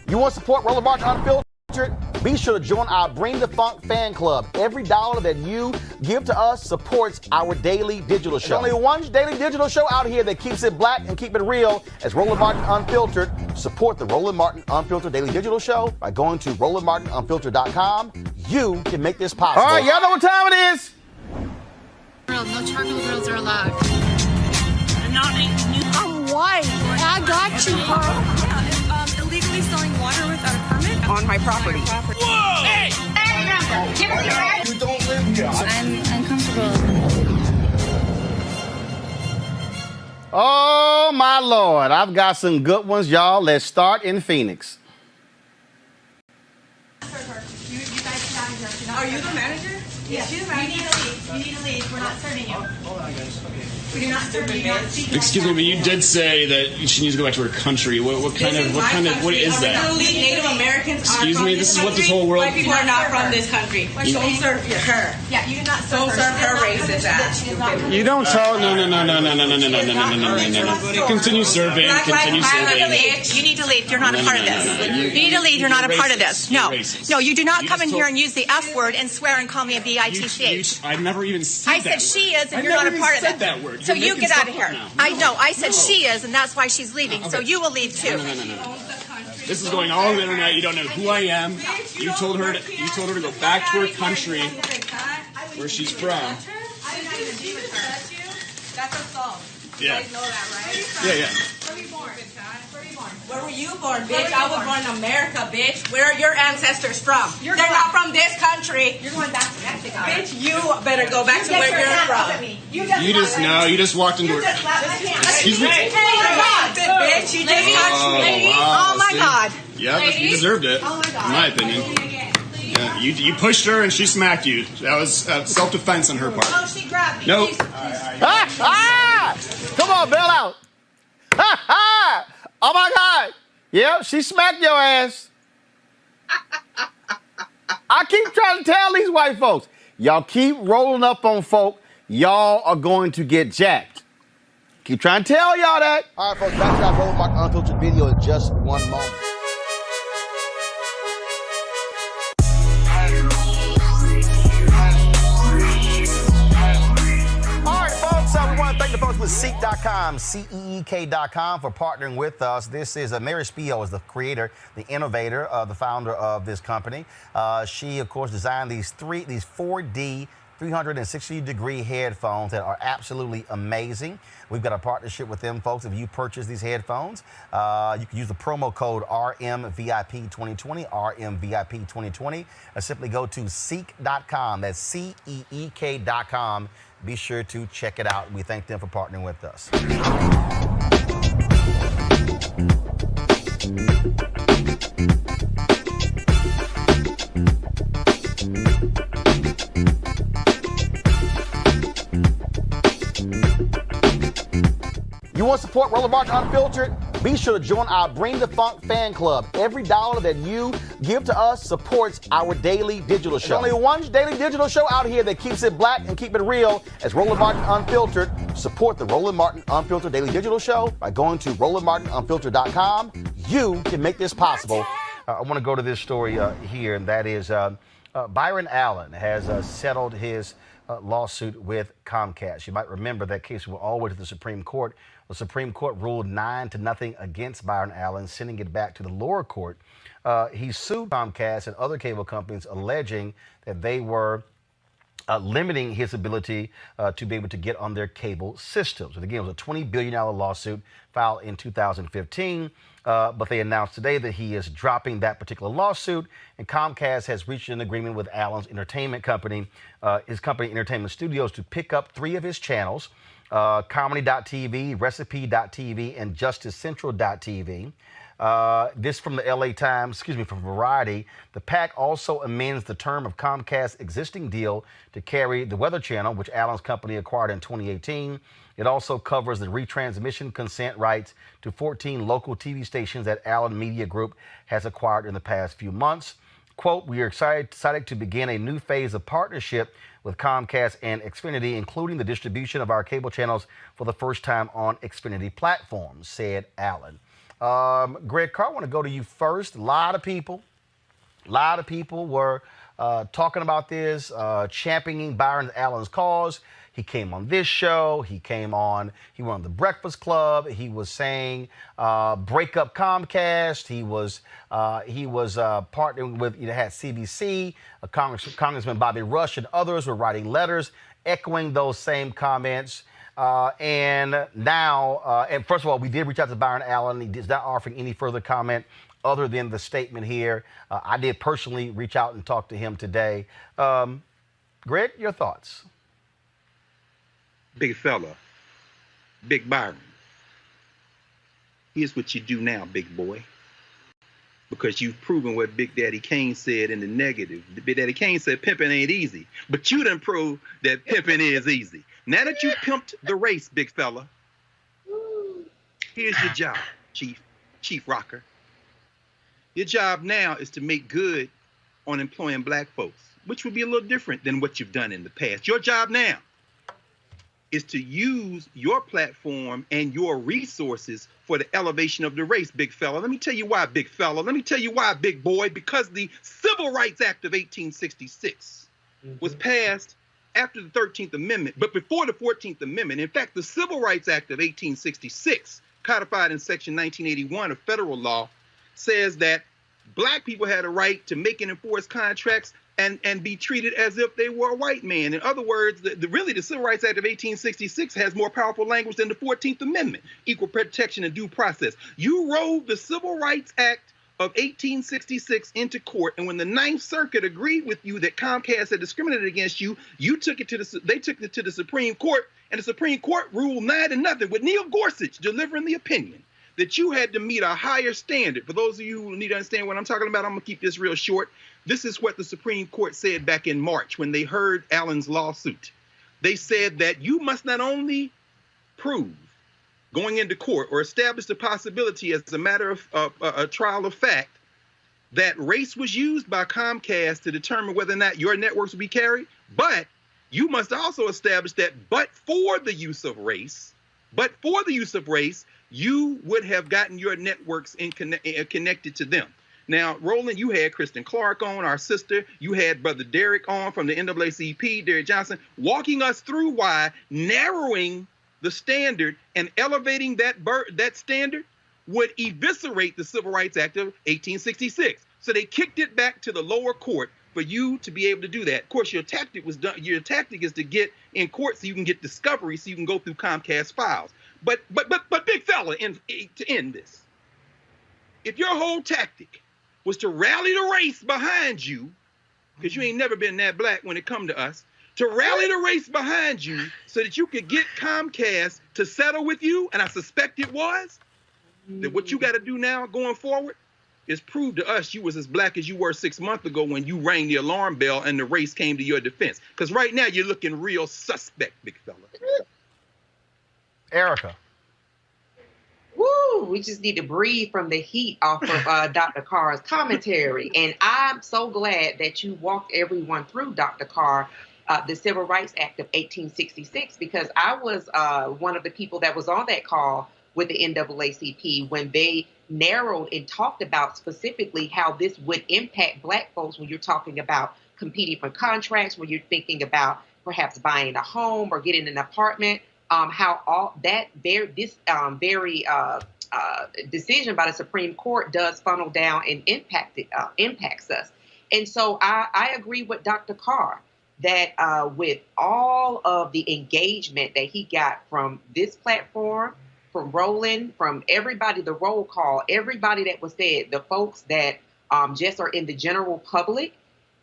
You want to support Roland Martin Unfiltered? Be sure to join our Bring the Funk fan club. Every dollar that you give to us supports our daily digital show. There's only one daily digital show out here that keeps it black and keep it real as Roland Martin Unfiltered. Support the Roland Martin Unfiltered daily digital show by going to RolandMartinUnfiltered.com. You can make this possible. All right, y'all know what time it is. No charcoal grills are allowed. I'm white. I got you, huh? Yeah, illegally selling water without a permit On my property. Whoa! Hey! You don't live here. I'm uncomfortable. Oh, my Lord. I've got some good ones, y'all. Let's start in Phoenix. You guys get out of here. Are you the manager? Yes. You need to leave. You need to leave. We're not serving you. Hold on, guys. Okay. We do not serve you. Excuse me, but you did say that she needs to go back to her country. What is that? Native Americans Excuse me, this is what this whole world. White people are not from this country. Don't serve her. Yeah, you do not serve her. Don't serve her racist ass. You don't tell. No. Continue serving. Continue serving. You need to leave. You're not a part of this. You need to leave. You're not a part of this. No, you do not come in here and use the F word and swear and call me a bitch. I've never even said that. I said she is, and you're not a part of it. That word. So you get out of here. I know. I said she is, and that's why she's leaving. So you will leave too. No. This is going all over the internet. You don't know who I am. You told her to go back to her country, where she's from. I did not even be with her. That's assault. Yeah. You guys know that, right? Yeah. Where were you born? Where were you born, bitch? I was born in America, bitch. Where are your ancestors from? They're not from this country. You're going back to Mexico. Bitch, you better go back to where you're from. You just walked into her. Excuse me. Oh my God, bitch! You just touched me. Oh my God. Yeah, you deserved it. Oh my God. In my opinion. Yeah, you pushed her and she smacked you. That was self-defense on her part. Oh, she grabbed me. Nope. Come on, bail out. Oh, my God. Yep, she smacked your ass. I keep trying to tell these white folks, y'all keep rolling up on folk, y'all are going to get jacked. Keep trying to tell y'all that. All right, folks, back to our Roland Martin Unfiltered video in just one moment. We want to thank the folks with Seek.com, CEEK.com, for partnering with us. This is Mary Spio is the creator, the innovator, the founder of this company. She, of course, designed these 4D 360-degree headphones that are absolutely amazing. We've got a partnership with them, folks. If you purchase these headphones, you can use the promo code RMVIP2020, RMVIP2020. Simply go to seek.com. That's CEEK.com. Be sure to check it out. We thank them for partnering with us. You want to support Roland Martin Unfiltered? Be sure to join our Bring the Funk fan club. Every dollar that you give to us supports our daily digital show. There's only one daily digital show out here that keeps it black and keep it real. As Roland Martin Unfiltered. Support the Roland Martin Unfiltered daily digital show by going to RolandMartinUnfiltered.com. You can make this possible. I want to go to this story here, and that is Byron Allen has settled his lawsuit with Comcast. You might remember that case went all the way to the Supreme Court. The Supreme Court ruled 9-0 against Byron Allen, sending it back to the lower court. He sued Comcast and other cable companies, alleging that they were limiting his ability to be able to get on their cable systems. And again, it was a $20 billion lawsuit filed in 2015. But they announced today that he is dropping that particular lawsuit, and Comcast has reached an agreement with Allen's entertainment company, his company Entertainment Studios, to pick up 3 of his channels, Comedy.tv, Recipe.tv, and JusticeCentral.tv. This from the LA Times, from Variety. The PAC also amends the term of Comcast's existing deal to carry the Weather Channel, which Allen's company acquired in 2018. It also covers the retransmission consent rights to 14 local TV stations that Allen Media Group has acquired in the past few months. Quote, "We are excited to begin a new phase of partnership with Comcast and Xfinity, including the distribution of our cable channels for the first time on Xfinity platforms," said Allen. Greg Carr, I want to go to you first. A lot of people were talking about this, championing Byron Allen's cause. He came on this show. He went on The Breakfast Club. He was saying, break up Comcast. He was partnering with, had CBC, Congressman Bobby Rush and others were writing letters echoing those same comments. And now, and first of all, we did reach out to Byron Allen. He is not offering any further comment other than the statement here. I did personally reach out and talk to him today. Greg, your thoughts? Big fella, Big Byron. Here's what you do now, big boy. Because you've proven what Big Daddy Kane said in the negative. Big Daddy Kane said pimping ain't easy, but you done proved that pimping is easy. Now that you pimped the race, big fella, here's your job, Chief Rocker. Your job now is to make good on employing black folks, which would be a little different than what you've done in the past. Your job now is to use your platform and your resources for the elevation of the race, big fella. Let me tell you why, big fella. Let me tell you why, big boy. Because the Civil Rights Act of 1866 was passed after the 13th Amendment, but before the 14th Amendment. In fact, the Civil Rights Act of 1866, codified in Section 1981 of federal law, says that black people had a right to make and enforce contracts and be treated as if they were a white man. In other words, really the Civil Rights Act of 1866 has more powerful language than the 14th Amendment, equal protection and due process. You rolled the Civil Rights Act of 1866 into court, and when the Ninth Circuit agreed with you that Comcast had discriminated against you, they took it to the Supreme Court, and the Supreme Court ruled 9-0 with Neil Gorsuch delivering the opinion that you had to meet a higher standard. For those of you who need to understand what I'm talking about, I'm going to keep this real short. This is what the Supreme Court said back in March when they heard Allen's lawsuit. They said that you must not only prove going into court or establish the possibility as a matter of a trial of fact that race was used by Comcast to determine whether or not your networks would be carried, but you must also establish that but for the use of race, you would have gotten your networks connected to them. Now, Roland, you had Kristen Clark on, our sister. You had Brother Derek on from the NAACP, Derek Johnson, walking us through why narrowing the standard and elevating that standard would eviscerate the Civil Rights Act of 1866. So they kicked it back to the lower court for you to be able to do that. Of course, your tactic is to get in court so you can get discovery, so you can go through Comcast files. But big fella, to end this, if your whole tactic was to rally the race behind you, because you ain't never been that black when it come to us, to rally the race behind you so that you could get Comcast to settle with you, and I suspect it was, that what you got to do now going forward is prove to us you was as black as you were 6 months ago when you rang the alarm bell and the race came to your defense. Because right now you're looking real suspect, big fella. Erica. Woo, we just need to breathe from the heat off of Dr. Carr's commentary. And I'm so glad that you walked everyone through, Dr. Carr, the Civil Rights Act of 1866, because I was one of the people that was on that call with the NAACP when they narrowed and talked about specifically how this would impact black folks when you're talking about competing for contracts, when you're thinking about perhaps buying a home or getting an apartment, how all that this very decision by the Supreme Court does funnel down and impacts us. And so I agree with Dr. Carr that with all of the engagement that he got from this platform, from Roland, from everybody, the roll call, everybody that was said, the folks that just are in the general public,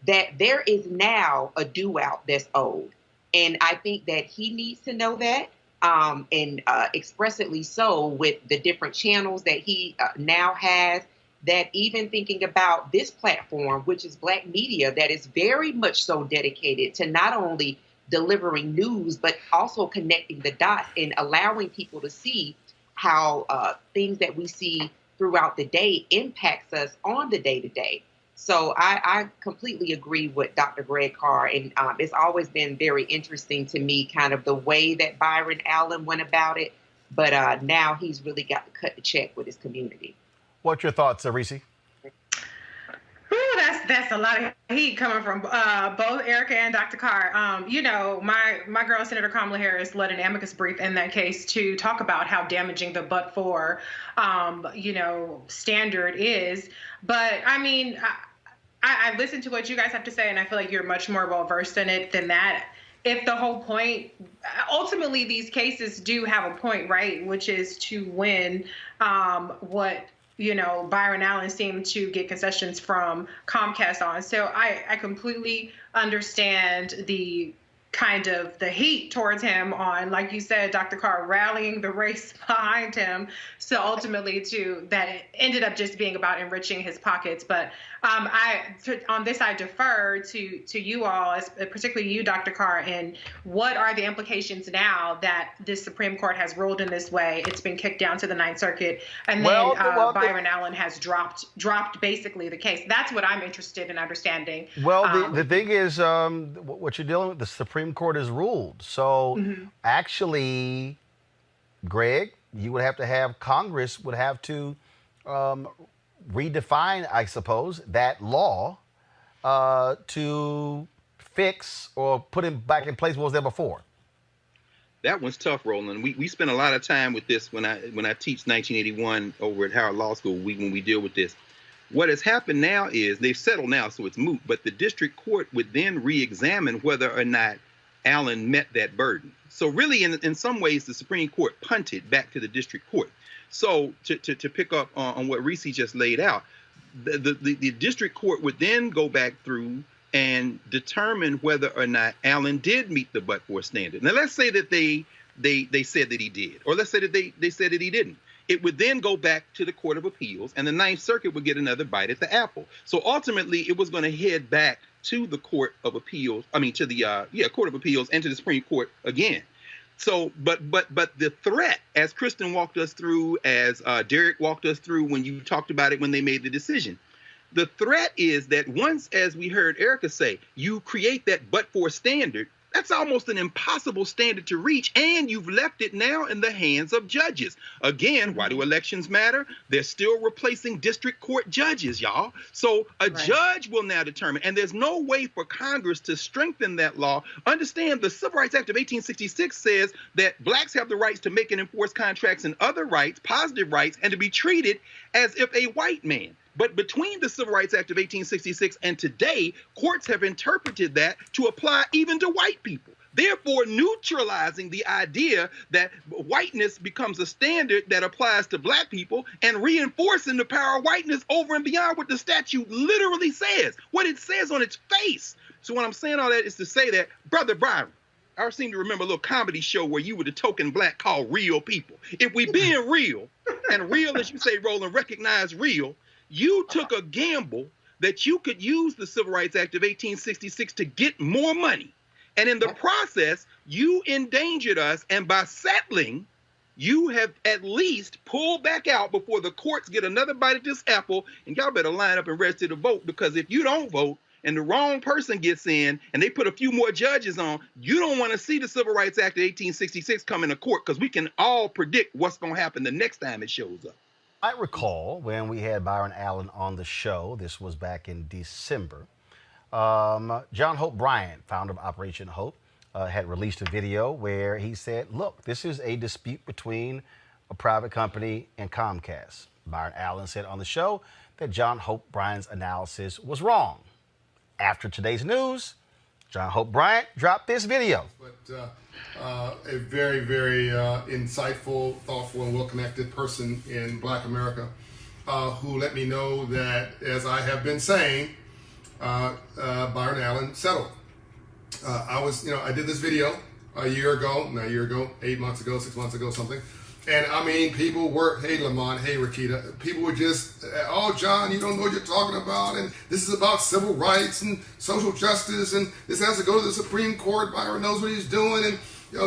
that there is now a due out that's owed. And I think that he needs to know that, and expressly so with the different channels that he now has, that even thinking about this platform, which is Black media, that is very much so dedicated to not only delivering news, but also connecting the dots and allowing people to see how things that we see throughout the day impacts us on the day-to-day. So I completely agree with Dr. Greg Carr, and it's always been very interesting to me kind of the way that Byron Allen went about it, but now he's really got to cut the check with his community. What's your thoughts, Reese? That's a lot of heat coming from both Erica and Dr. Carr. You know, my girl, Senator Kamala Harris, led an amicus brief in that case to talk about how damaging the but-for, standard is. But, I mean, I listened to what you guys have to say, and I feel like you're much more well-versed in it than that. If the whole point, ultimately, these cases do have a point, right, which is to win what Byron Allen seemed to get concessions from Comcast on. So I completely understand the kind of the heat towards him on, like you said, Dr. Carr, rallying the race behind him. So ultimately that it ended up just being about enriching his pockets. But on this, I defer to you all, particularly you, Dr. Carr, and what are the implications now that this Supreme Court has ruled in this way? It's been kicked down to the Ninth Circuit, and then Byron Allen has dropped basically the case. That's what I'm interested in understanding. Well, the thing is, what you're dealing with, the Supreme Court has ruled. So actually, Greg, you would have to have Congress would have to redefine, I suppose, that law to fix or put him back in place what was there before. That one's tough, Roland. We spend a lot of time with this when I teach 1981 over at Howard Law School. When we deal with this, what has happened now is they've settled now, so it's moot. But the district court would then re-examine whether or not Allen met that burden. So really, in some ways, the Supreme Court punted back to the district court. So to pick up on what Reese just laid out, the district court would then go back through and determine whether or not Allen did meet the but-for standard. Now, let's say that they said that he did, or let's say that they said that he didn't. It would then go back to the Court of Appeals, and the Ninth Circuit would get another bite at the apple. So ultimately, it was going to head back to the Court of Appeals. I mean, to the Court of Appeals and to the Supreme Court again. So, but the threat, as Kristen walked us through, as Derek walked us through when you talked about it when they made the decision, the threat is that once, as we heard Erica say, you create that but-for standard, that's almost an impossible standard to reach, and you've left it now in the hands of judges. Again, why do elections matter? They're still replacing district court judges, y'all. So a judge will now determine, and there's no way for Congress to strengthen that law. Understand, the Civil Rights Act of 1866 says that blacks have the rights to make and enforce contracts and other rights, positive rights, and to be treated as if a white man. But between the Civil Rights Act of 1866 and today, courts have interpreted that to apply even to white people, therefore neutralizing the idea that whiteness becomes a standard that applies to black people and reinforcing the power of whiteness over and beyond what the statute literally says, what it says on its face. So when I'm saying all that is to say that, Brother Byron, I seem to remember a little comedy show where you were the token black called Real People. If we being real, and real, as you say, Roland, recognize real, you took a gamble that you could use the Civil Rights Act of 1866 to get more money. And in the process, you endangered us. And by settling, you have at least pulled back out before the courts get another bite at this apple. And y'all better line up and register to vote, because if you don't vote and the wrong person gets in and they put a few more judges on, you don't want to see the Civil Rights Act of 1866 come into court, because we can all predict what's going to happen the next time it shows up. I recall when we had Byron Allen on the show, this was back in December, John Hope Bryant, founder of Operation Hope, had released a video where he said, look, this is a dispute between a private company and Comcast. Byron Allen said on the show that John Hope Bryant's analysis was wrong. After today's news, John Hope Bryant dropped this video. But a very, very insightful, thoughtful, and well-connected person in Black America who let me know that, as I have been saying, Byron Allen settled. I did this video not a year ago, 8 months ago, 6 months ago, something. And I mean, people were, hey, Lamont, hey, Rakita, people were just, oh, John, you don't know what you're talking about. And this is about civil rights and social justice. And this has to go to the Supreme Court. Byron knows what he's doing. And,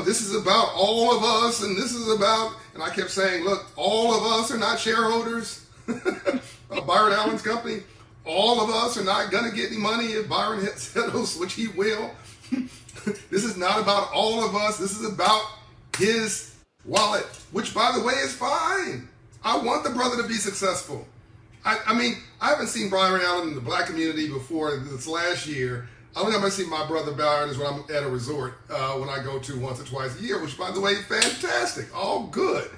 this is about all of us. And this is about, and I kept saying, look, all of us are not shareholders of Byron Allen's company. All of us are not going to get any money if Byron settles, which he will. This is not about all of us. This is about his wallet, which, by the way, is fine. I want the brother to be successful. I mean, I haven't seen Byron Allen in the Black community before this last year. I only ever see my brother Byron is when I'm at a resort when I go to once or twice a year, which, by the way, fantastic, all good.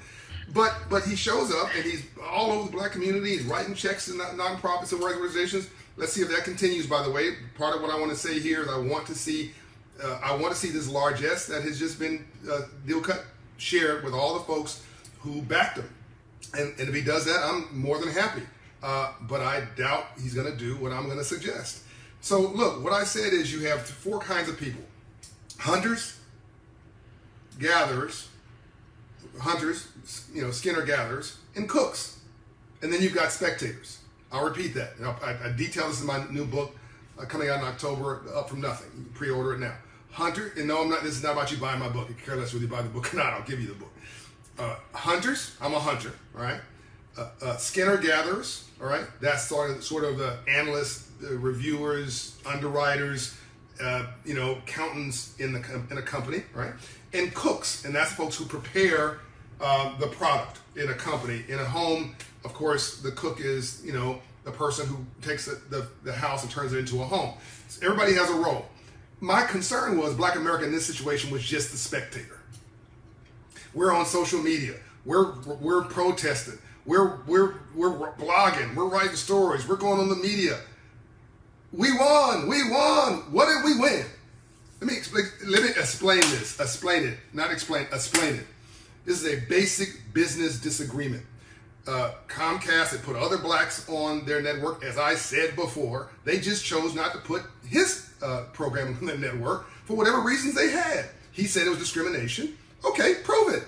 But he shows up and he's all over the Black community. He's writing checks to nonprofits and organizations. Let's see if that continues. By the way, part of what I want to say here is I want to see this largesse that has just been deal cut shared with all the folks who backed him. And if he does that, I'm more than happy. But I doubt he's going to do what I'm going to suggest. So look, what I said is you have four kinds of people: hunters, gatherers, skinner-gatherers, and cooks. And then you've got spectators. I'll repeat that. I detail this in my new book coming out in October, Up From Nothing. You can pre-order it now. Hunter, and no, I'm not. This is not about you buying my book. You care less whether you buy the book or not. I'll give you the book. Hunters, I'm a hunter, all right? Skinner-gatherers, all right? That's sort of the analysts, reviewers, underwriters, accountants in a company, right? And cooks, and that's folks who prepare the product in a company. In a home, of course, the cook is, the person who takes the house and turns it into a home. So everybody has a role. My concern was Black America in this situation was just the spectator. We're on social media. We're protesting. We're blogging. We're writing stories. We're going on the media. We won. What did we win? Let me explain this. Explain it. This is a basic business disagreement. Comcast had put other blacks on their network. As I said before, they just chose not to put his program on their network for whatever reasons they had. He said it was discrimination. Okay, prove it.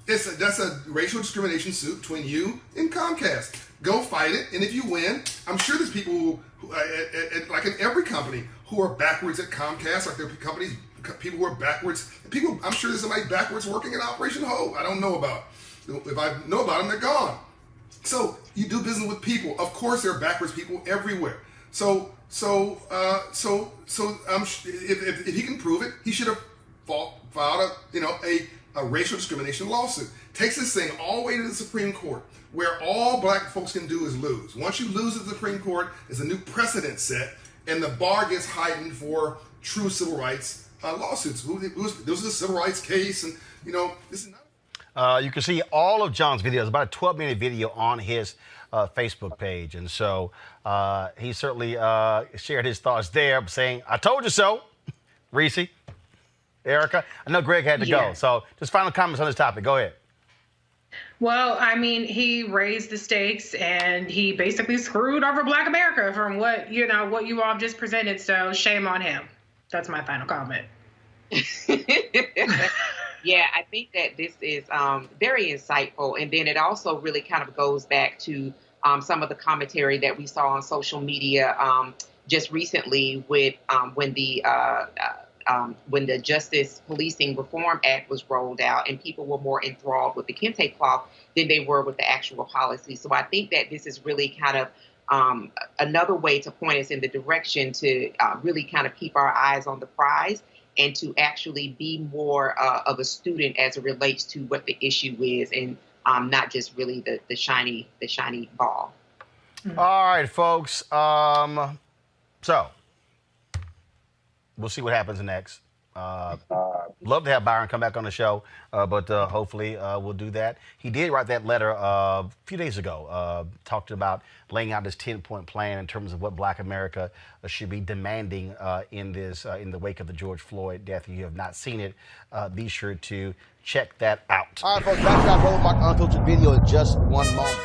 That's a racial discrimination suit between you and Comcast. Go fight it, and if you win, I'm sure there's people who like in every company, who are backwards at Comcast, like there are companies, people who are backwards. I'm sure there's somebody backwards working at Operation Hope. I don't know about. If I know about them, they're gone. So you do business with people. Of course, there are backwards people everywhere. So if he can prove it, he should have filed a racial discrimination lawsuit. Takes this thing all the way to the Supreme Court, where all black folks can do is lose. Once you lose at the Supreme Court, there's a new precedent set, and the bar gets heightened for true civil rights lawsuits. This is a civil rights case, and this is not. You can see all of John's videos, about a 12-minute video on his Facebook page. And so he certainly shared his thoughts there, saying, I told you so. Reese, Erica, I know Greg had to go. So just final comments on this topic. Go ahead. Well, I mean, he raised the stakes and he basically screwed over Black America from what you all have just presented. So shame on him. That's my final comment. Yeah, I think that this is very insightful. And then it also really kind of goes back to some of the commentary that we saw on social media just recently with when the Justice Policing Reform Act was rolled out and people were more enthralled with the kente cloth than they were with the actual policy. So I think that this is really kind of another way to point us in the direction to really kind of keep our eyes on the prize and to actually be more of a student as it relates to what the issue is and not just really the shiny ball. All right, folks. So we'll see what happens next. Love to have Byron come back on the show, but hopefully we'll do that. He did write that letter a few days ago, talked about laying out his 10-point plan in terms of what Black America should be demanding in the wake of the George Floyd death. If you have not seen it, be sure to check that out. All right, folks, back to our Roland Martin Unfiltered video in just one moment.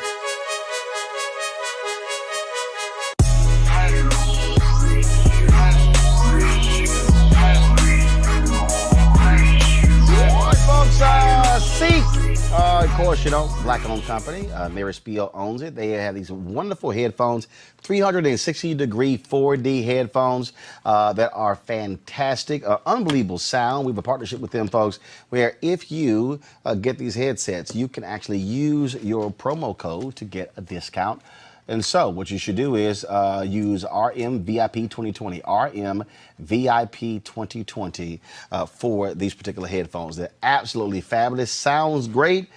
Of course, Black-owned company. Mary Spiel owns it. They have these wonderful headphones, 360-degree 4D headphones that are fantastic, unbelievable sound. We have a partnership with them, folks, where if you get these headsets, you can actually use your promo code to get a discount. And so what you should do is use RMVIP 2020, RMVIP 2020 for these particular headphones. They're absolutely fabulous. Sounds great.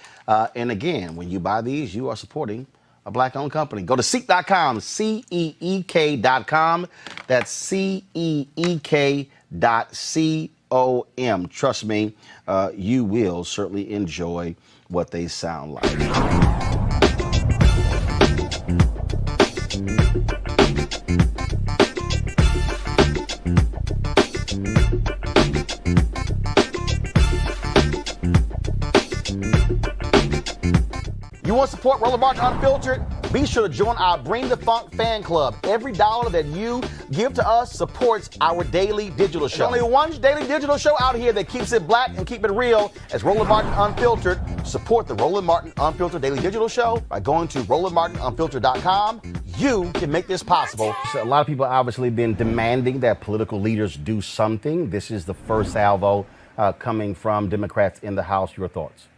And again, when you buy these, you are supporting a Black-owned company. Go to Seek.com, CEEK.com. That's CEEK.com. Trust me, you will certainly enjoy what they sound like. You want to support Roland Martin Unfiltered? Be sure to join our Bring the Funk fan club. Every dollar that you give to us supports our daily digital show. There's only one daily digital show out here that keeps it black and keep it real as Roland Martin Unfiltered. Support the Roland Martin Unfiltered daily digital show by going to RolandMartinUnfiltered.com. You can make this possible. So a lot of people obviously been demanding that political leaders do something. This is the first salvo coming from Democrats in the House. Your thoughts?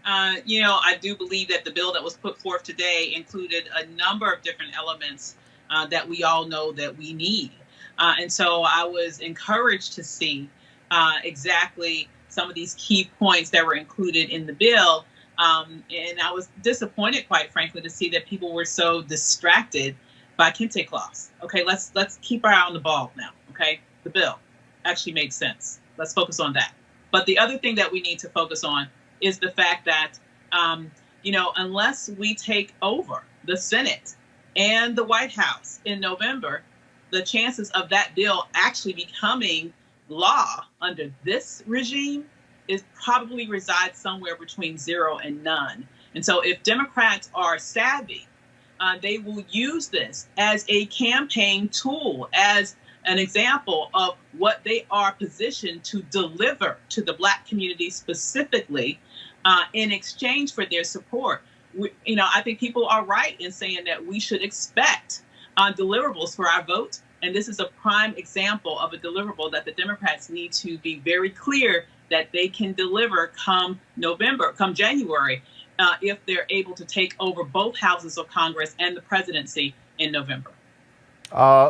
I do believe that the bill that was put forth today included a number of different elements that we all know that we need. And so I was encouraged to see exactly some of these key points that were included in the bill. And I was disappointed, quite frankly, to see that people were so distracted by kente cloths. Okay, let's keep our eye on the ball now. Okay, the bill actually made sense. Let's focus on that. But the other thing that we need to focus on is the fact that, unless we take over the Senate and the White House in November, the chances of that bill actually becoming law under this regime is probably resides somewhere between 0 and none. And so if Democrats are savvy, they will use this as a campaign tool, as an example of what they are positioned to deliver to the Black community specifically in exchange for their support. I think people are right in saying that we should expect deliverables for our vote. And this is a prime example of a deliverable that the Democrats need to be very clear that they can deliver come January, if they're able to take over both houses of Congress and the presidency in November.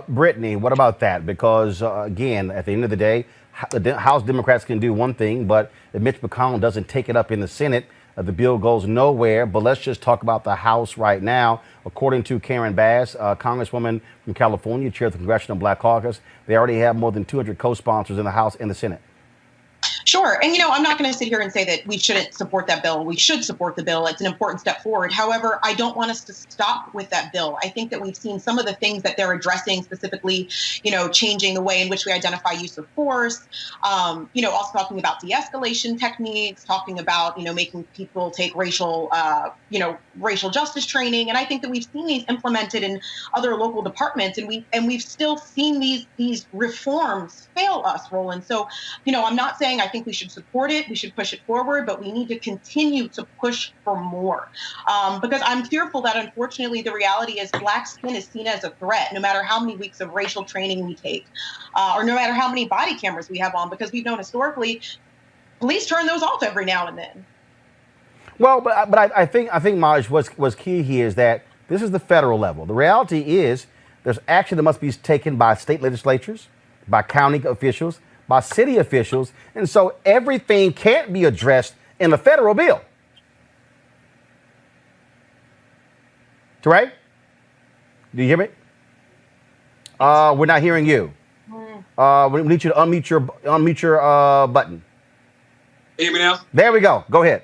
Brittany, what about that? Because, again, at the end of the day, the House Democrats can do one thing, but if Mitch McConnell doesn't take it up in the Senate, the bill goes nowhere. But let's just talk about the House right now. According to Karen Bass, Congresswoman from California, chair of the Congressional Black Caucus, they already have more than 200 co-sponsors in the House and the Senate. Sure. And, I'm not going to sit here and say that we shouldn't support that bill. We should support the bill. It's an important step forward. However, I don't want us to stop with that bill. I think that we've seen some of the things that they're addressing, specifically, changing the way in which we identify use of force, also talking about de-escalation techniques, talking about, making people take racial justice training. And I think that we've seen these implemented in other local departments, and we've still seen these reforms fail us, Roland. So, I'm not saying I think we should support it. We should push it forward, but we need to continue to push for more. Because I'm fearful that, unfortunately, the reality is Black skin is seen as a threat, no matter how many weeks of racial training we take, or no matter how many body cameras we have on, because we've known historically police turn those off every now and then. Well, but I think Maj, what's key here is that this is the federal level. The reality is there's action that must be taken by state legislatures, by county officials, by city officials, and so everything can't be addressed in a federal bill. Right? Do you hear me? We're not hearing you. We need you to unmute your button. Hear me now? There we go. Go ahead.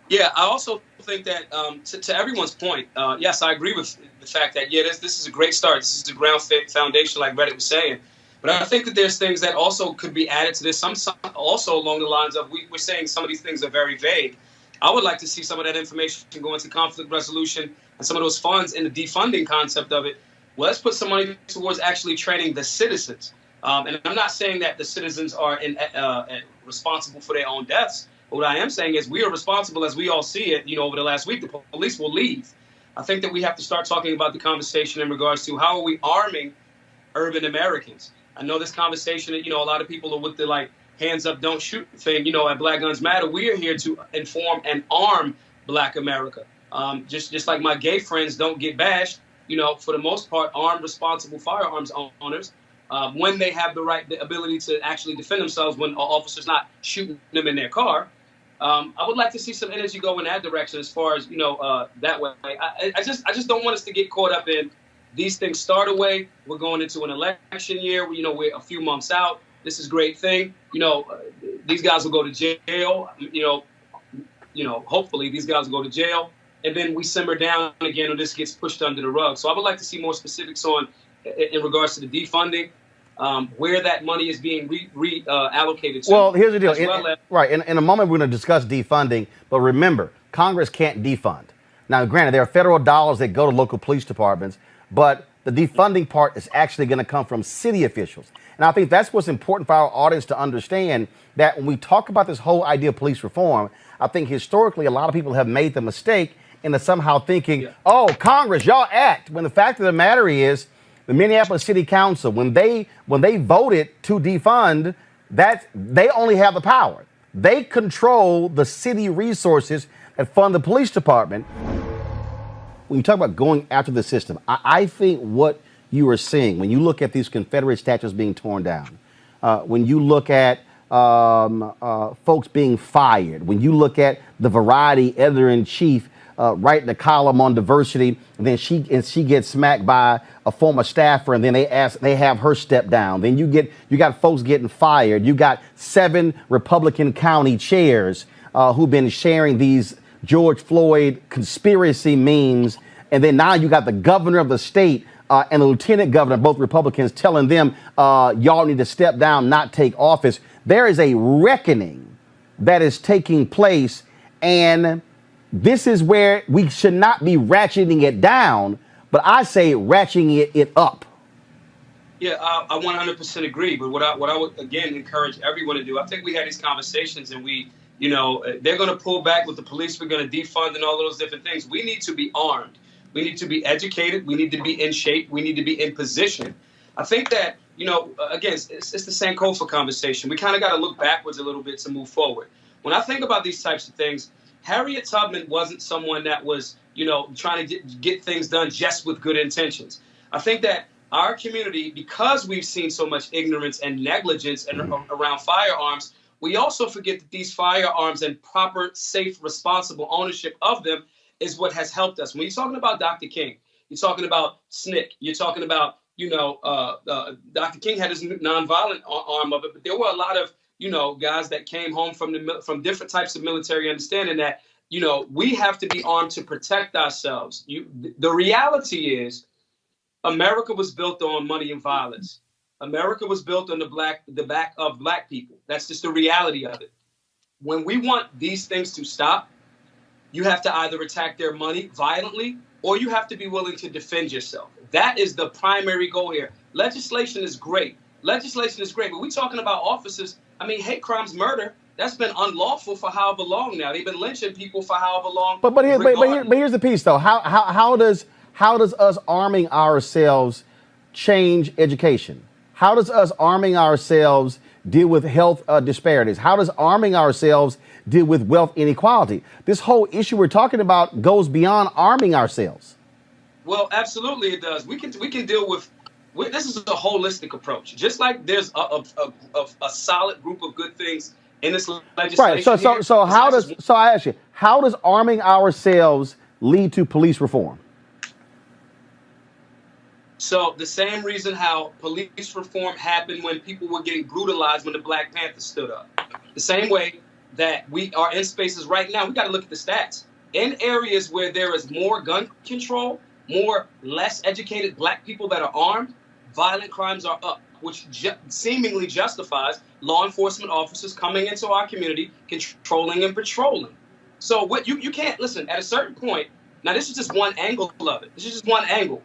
Yeah, I also think that to everyone's point, yes, I agree with the fact that, this is a great start. This is the ground foundation, like Reddit was saying. But I think that there's things that also could be added to this. Some also along the lines of we're saying some of these things are very vague. I would like to see some of that information go into conflict resolution and some of those funds in the defunding concept of it. Well, let's put some money towards actually training the citizens. And I'm not saying that the citizens are responsible for their own deaths. But what I am saying is we are responsible, as we all see it, over the last week, the police will leave. I think that we have to start talking about the conversation in regards to how are we arming urban Americans. I know this conversation, a lot of people are with the hands up, don't shoot thing, at Black Guns Matter. We are here to inform and arm Black America. Just like my gay friends don't get bashed, for the most part, armed, responsible firearms owners, when they have the ability to actually defend themselves when officers not shooting them in their car. I would like to see some energy go in that direction as far as, that way. I just don't want us to get caught up in these things start away. We're going into an election year. We're a few months out. This is a great thing. These guys will go to jail. Hopefully these guys will go to jail. And then we simmer down again and this gets pushed under the rug. So I would like to see more specifics in regards to the defunding, where that money is being allocated to. Well, here's the deal. In a moment, we're going to discuss defunding. But remember, Congress can't defund. Now, granted, there are federal dollars that go to local police departments, but the defunding part is actually going to come from city officials. And I think that's what's important for our audience to understand, that when we talk about this whole idea of police reform, I think historically a lot of people have made the mistake into somehow thinking, oh, Congress, y'all act. When the fact of the matter is, the Minneapolis City Council, when they voted to defund, that they only have the power. They control the city resources that fund the police department. When you talk about going after the system, I think what you are seeing when you look at these Confederate statues being torn down, when you look at folks being fired, when you look at the Variety editor-in-chief writing a column on diversity, and then she gets smacked by a former staffer, and then they have her step down. Then you got folks getting fired. You got 7 Republican county chairs who've been sharing these George Floyd conspiracy memes, and then now you got the governor of the state and the lieutenant governor, both Republicans, telling them y'all need to step down, not take office. There is a reckoning that is taking place, and this is where we should not be ratcheting it down, but I say ratcheting it up. Yeah, I 100% agree. But what I would, again, encourage everyone to do, I think we had these conversations and they're going to pull back with the police. We're going to defund and all of those different things. We need to be armed. We need to be educated. We need to be in shape. We need to be in position. I think that, again, it's the Sankofa conversation. We kind of got to look backwards a little bit to move forward. When I think about these types of things, Harriet Tubman wasn't someone that was, trying to get things done just with good intentions. I think that our community, because we've seen so much ignorance and negligence around firearms, we also forget that these firearms and proper, safe, responsible ownership of them is what has helped us. When you're talking about Dr. King, you're talking about SNCC, you're talking about, Dr. King had his nonviolent arm of it, but there were a lot of guys that came home from different types of military understanding that, we have to be armed to protect ourselves. The reality is America was built on money and violence. America was built on the back of black people. That's just the reality of it. When we want these things to stop, you have to either attack their money violently or you have to be willing to defend yourself. That is the primary goal here. Legislation is great. But we're talking about officers. I mean, hate crimes, murder, that's been unlawful for however long now. They've been lynching people for however long. But here's the piece, though. How does us arming ourselves change education? How does us arming ourselves deal with health disparities? How does arming ourselves deal with wealth inequality? This whole issue we're talking about goes beyond arming ourselves. Well, absolutely it does. We can deal with this is a holistic approach. Just like there's a solid group of good things in this legislation. Right. So I ask you, how does arming ourselves lead to police reform? So the same reason how police reform happened when people were getting brutalized when the Black Panthers stood up. The same way that we are in spaces right now, we got to look at the stats. In areas where there is more gun control, more less educated black people that are armed, violent crimes are up, which seemingly justifies law enforcement officers coming into our community, controlling and patrolling. So what you can't, listen, at a certain point, now this is just one angle of it. This is just one angle.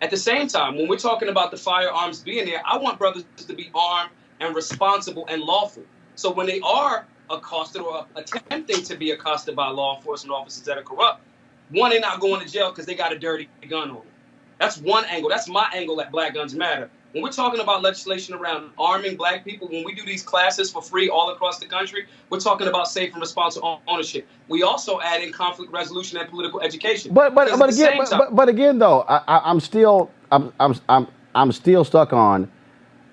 At the same time, when we're talking about the firearms being there, I want brothers to be armed and responsible and lawful. So when they are accosted or attempting to be accosted by law enforcement officers that are corrupt, one, they're not going to jail because they got a dirty gun on them. That's one angle. That's my angle at Black Guns Matter. When we're talking about legislation around arming black people, when we do these classes for free all across the country, we're talking about safe and responsible ownership. We also add in conflict resolution and political education. But again, though, I'm still stuck on.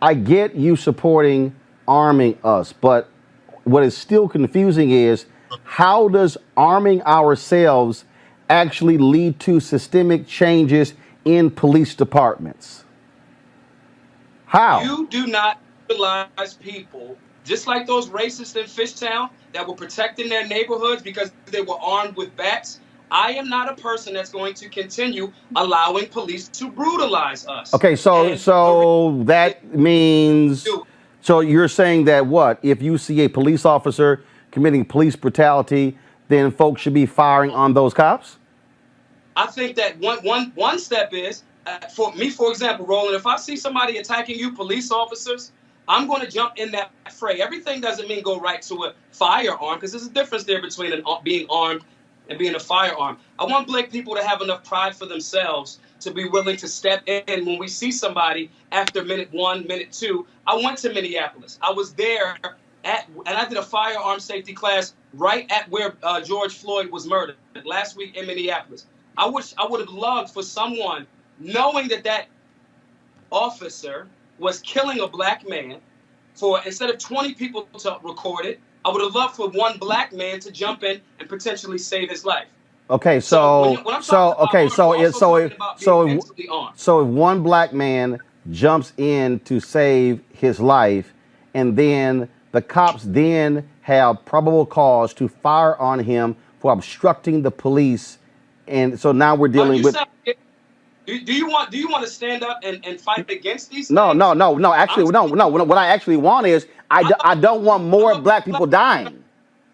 I get you supporting arming us, but what is still confusing is how does arming ourselves actually lead to systemic changes in police departments? How? You do not utilize people, just like those racists in Fishtown that were protecting their neighborhoods because they were armed with bats. I am not a person that's going to continue allowing police to brutalize us. Okay, so that means, so you're saying that what? If you see a police officer committing police brutality, then folks should be firing on those cops? I think that one step is, for me, for example, Roland, if I see somebody attacking you, police officers, I'm going to jump in that fray. Everything doesn't mean go right to a firearm, because there's a difference there between being armed and being a firearm. I want black people to have enough pride for themselves to be willing to step in when we see somebody after minute 1, minute 2. I went to Minneapolis. I was there and I did a firearm safety class right at where George Floyd was murdered last week in Minneapolis. I would have loved for someone, knowing that officer was killing a black man, for instead of 20 people to record it, I would have loved for one black man to jump in and potentially save his life. Okay, so if one black man jumps in to save his life, and then the cops then have probable cause to fire on him for obstructing the police, and so now we're dealing with. Do you want to stand up and fight against these things? No. Actually, no. What I actually want is I don't want more black people dying.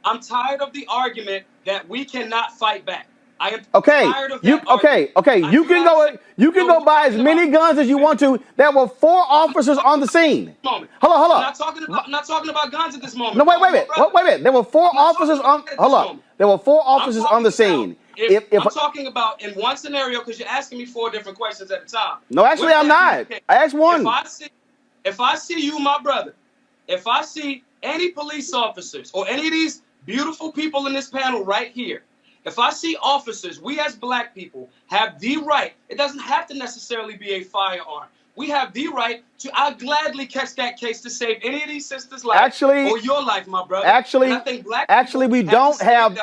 I'm tired of the argument that we cannot fight back. I am tired of that argument. You can go buy as many guns as you want to. There were 4 officers on the scene. Hold on. I'm not talking about guns at this moment. No, wait a minute. There were 4 officers on. Hold on. There were 4 officers on the scene. I'm talking about in one scenario, because you're asking me 4 different questions at a time. No, actually, I'm not. I asked one. If I see you, my brother, if I see any police officers or any of these beautiful people in this panel right here, if I see officers, we as black people have the right. It doesn't have to necessarily be a firearm. We have the right to. I'll gladly catch that case to save any of these sisters' lives or your life, my brother. Actually, and I think black we don't have.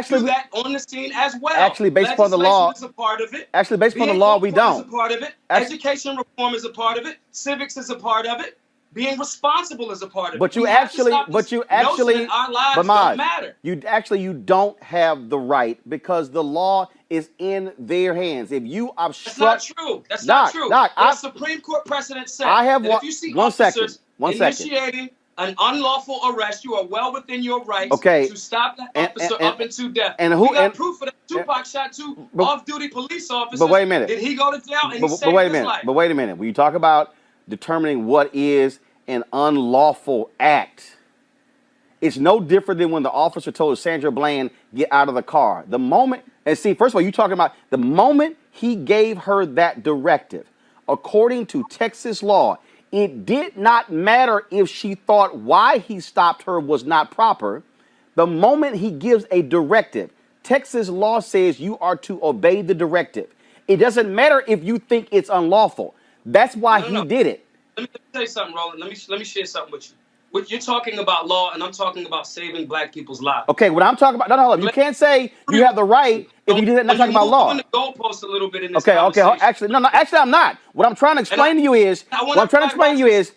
Do that on the scene as well. Actually, based upon the law, is a part of it. Actually, based upon the law, we don't. Is a part of it. Education reform is a part of it. Civics is a part of it. being responsible is a part of it. But you We have to actually, stop this notion that our lives but don't Maj, matter. you don't have the right because the law is in their hands. If you That's obstruct, not true. That's Doc, not true. Doc, There's Supreme Court precedent said I have that if you see one second, officers one second. initiating an unlawful arrest, you are well within your rights Okay. to stop that officer up until death. and We who- got and- proof of that. Tupac shot two but- off-duty police officers. But wait a minute. Did he go to jail and he But saved wait a his minute. life? But wait a minute. When you talk about determining what is an unlawful act, it's no different than when the officer told Sandra Bland, get out of the car. The moment, and see, first of all, you're talking about the moment he gave her that directive, according to Texas law, it did not matter if she thought why he stopped her was not proper. The moment he gives a directive, Texas law says you are to obey the directive. It doesn't matter if you think it's unlawful. That's why he did it. Let me tell you something, Roland. Let me share something with you. You're talking about law, and I'm talking about saving black people's lives. Okay, what I'm talking about, no, hold up. You can't say you have the right if you didn't not talking about law. I'm going to goalpost a little bit in this Okay, conversation. actually, actually, I'm not. What I'm trying to explain to you is,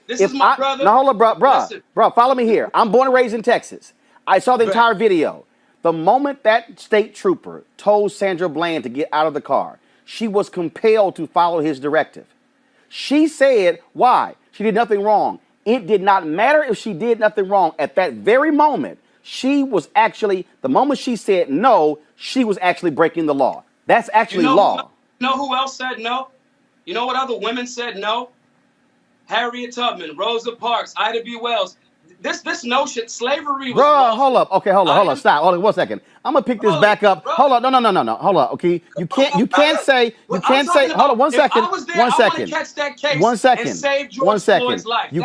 This is my brother. No, hold up, Listen. bro, follow me here. I'm born and raised in Texas. I saw the entire video. The moment that state trooper told Sandra Bland to get out of the car, she was compelled to follow his directive. She said, why? She did nothing wrong. It did not matter if she did nothing wrong. At that very moment, she was actually, the moment she said no, she was actually breaking the law. That's actually law. You know who else said no? You know what other women said no? Harriet Tubman, Rosa Parks, Ida B. Wells. This notion, slavery was Bro, hold up. Okay, hold on, stop. Hold on, 1 second. I'm gonna pick this back up. Hold on, no. Hold on. Okay, you can't say. Hold on, 1 second. 1 second. 1 second. 1 second. You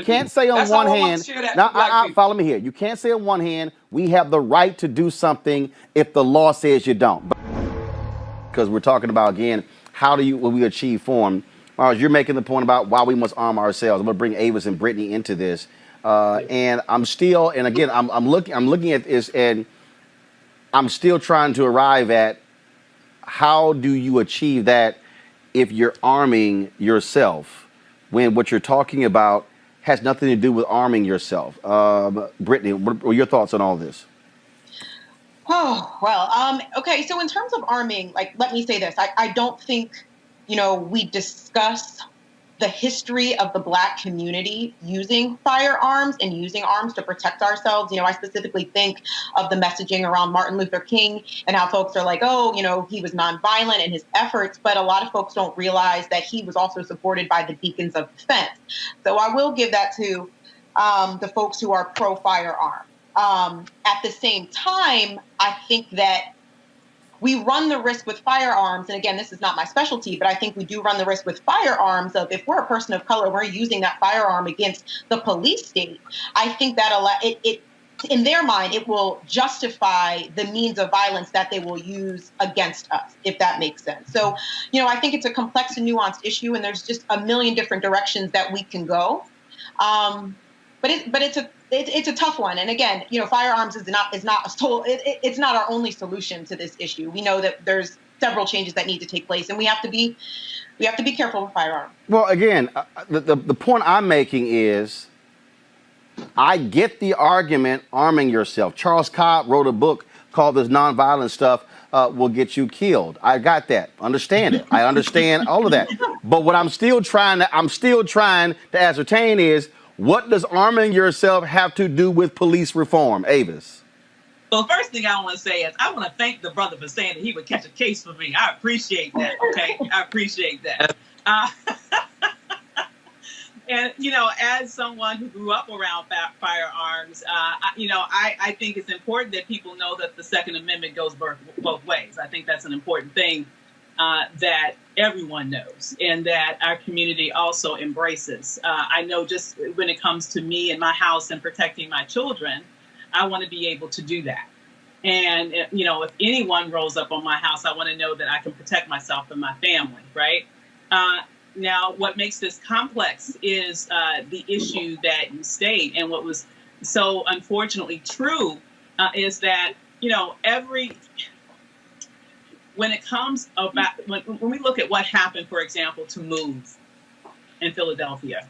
can't say on one hand. Now, follow me here. You can't say on one hand we have the right to do something if the law says you don't. Because we're talking about again, how will we achieve form? You're making the point about why we must arm ourselves. I'm gonna bring Avis and Brittany into this. And I'm still, and again, I'm looking at this, and I'm still trying to arrive at how do you achieve that if you're arming yourself when what you're talking about has nothing to do with arming yourself. Brittany, what are your thoughts on all this? Oh, well, okay. So in terms of arming, let me say this. I don't think, we discuss the history of the Black community using firearms and using arms to protect ourselves. I specifically think of the messaging around Martin Luther King and how folks are like, oh, he was nonviolent in his efforts, but a lot of folks don't realize that he was also supported by the Deacons of Defense. So I will give that to the folks who are pro-firearm. At the same time, I think that we run the risk with firearms, and again, this is not my specialty, but I think we do run the risk with firearms of if we're a person of color, we're using that firearm against the police state. I think that it in their mind, it will justify the means of violence that they will use against us, if that makes sense. So, I think it's a complex and nuanced issue, and there's just a million different directions that we can go. But it's a tough one. And again, firearms is not our only solution to this issue. We know that there's several changes that need to take place, and we have to be careful with firearms. Well, again, the point I'm making is I get the argument arming yourself. Charles Cobb wrote a book called This Nonviolent Stuff Will Get You Killed. I got that. Understand it. I understand all of that. But what I'm still trying to ascertain is, what does arming yourself have to do with police reform? Avis. Well, first thing I want to say is I want to thank the brother for saying that he would catch a case for me. I appreciate that. Okay, I appreciate that. And as someone who grew up around firearms, I think it's important that people know that the Second Amendment goes both ways. I think that's an important thing that everyone knows and that our community also embraces. I know just when it comes to me and my house and protecting my children, I want to be able to do that. And, if anyone rolls up on my house, I want to know that I can protect myself and my family, right? Now, what makes this complex is the issue that you state. And what was so unfortunately true is that, when it comes about, when we look at what happened, for example, to MOVE in Philadelphia,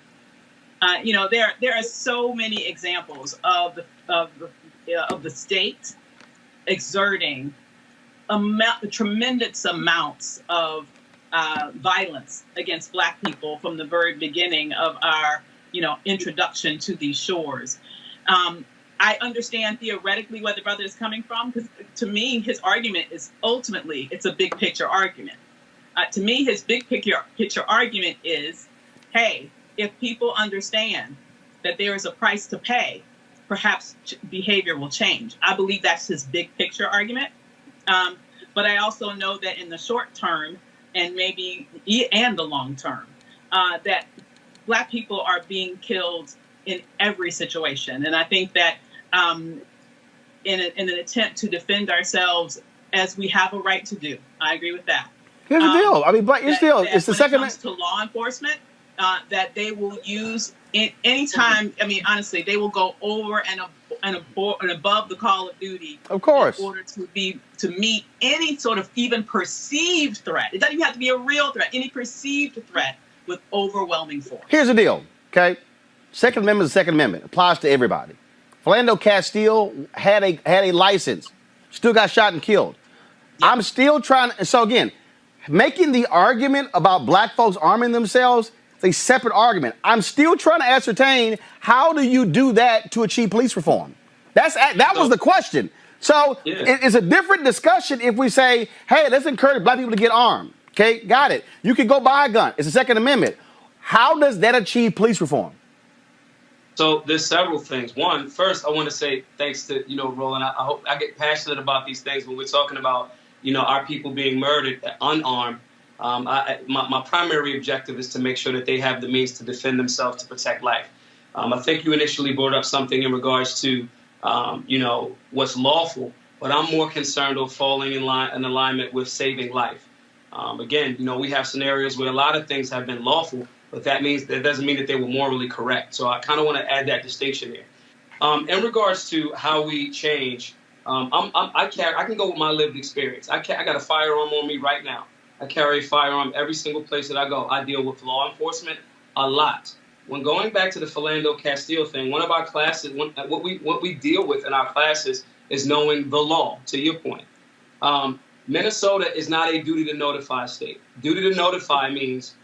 There are so many examples of the state exerting tremendous amounts of violence against Black people from the very beginning of our, introduction to these shores. I understand theoretically where the brother is coming from, because to me, his argument is ultimately, it's a big picture argument. To me, his big picture argument is, hey, if people understand that there is a price to pay, perhaps behavior will change. I believe that's his big picture argument. But I also know that in the short term and maybe and the long term, that Black people are being killed in every situation. And I think that in an attempt to defend ourselves as we have a right to do, I agree with that. Here's the deal. I mean, but it's still, it's the second. When it comes to law enforcement, that they will use anytime. I mean, honestly, they will go over and above the call of duty, of course, in order to meet any sort of even perceived threat. It doesn't even have to be a real threat. Any perceived threat with overwhelming force. Here's the deal. Okay, Second Amendment is the Second Amendment. Applies to everybody. Philando Castile had a license, still got shot and killed. Yep. I'm still trying. So again, making the argument about Black folks arming themselves is a separate argument. I'm still trying to ascertain, how do you do that to achieve police reform? That was the question. So it's a different discussion if we say, hey, let's encourage Black people to get armed. Okay, got it. You can go buy a gun. It's the Second Amendment. How does that achieve police reform? So there's several things. One, first, I want to say thanks to, Roland. I hope I get passionate about these things when we're talking about, our people being murdered unarmed. My primary objective is to make sure that they have the means to defend themselves, to protect life. I think you initially brought up something in regards to, what's lawful, but I'm more concerned with falling in alignment with saving life. Again, we have scenarios where a lot of things have been lawful, but that doesn't mean that they were morally correct. So I kind of want to add that distinction there. In regards to how we change, I can go with my lived experience. I got a firearm on me right now. I carry a firearm every single place that I go. I deal with law enforcement a lot. When going back to the Philando Castile thing, one of our classes, what we deal with in our classes is knowing the law, to your point. Minnesota is not a duty to notify state. Duty to notify means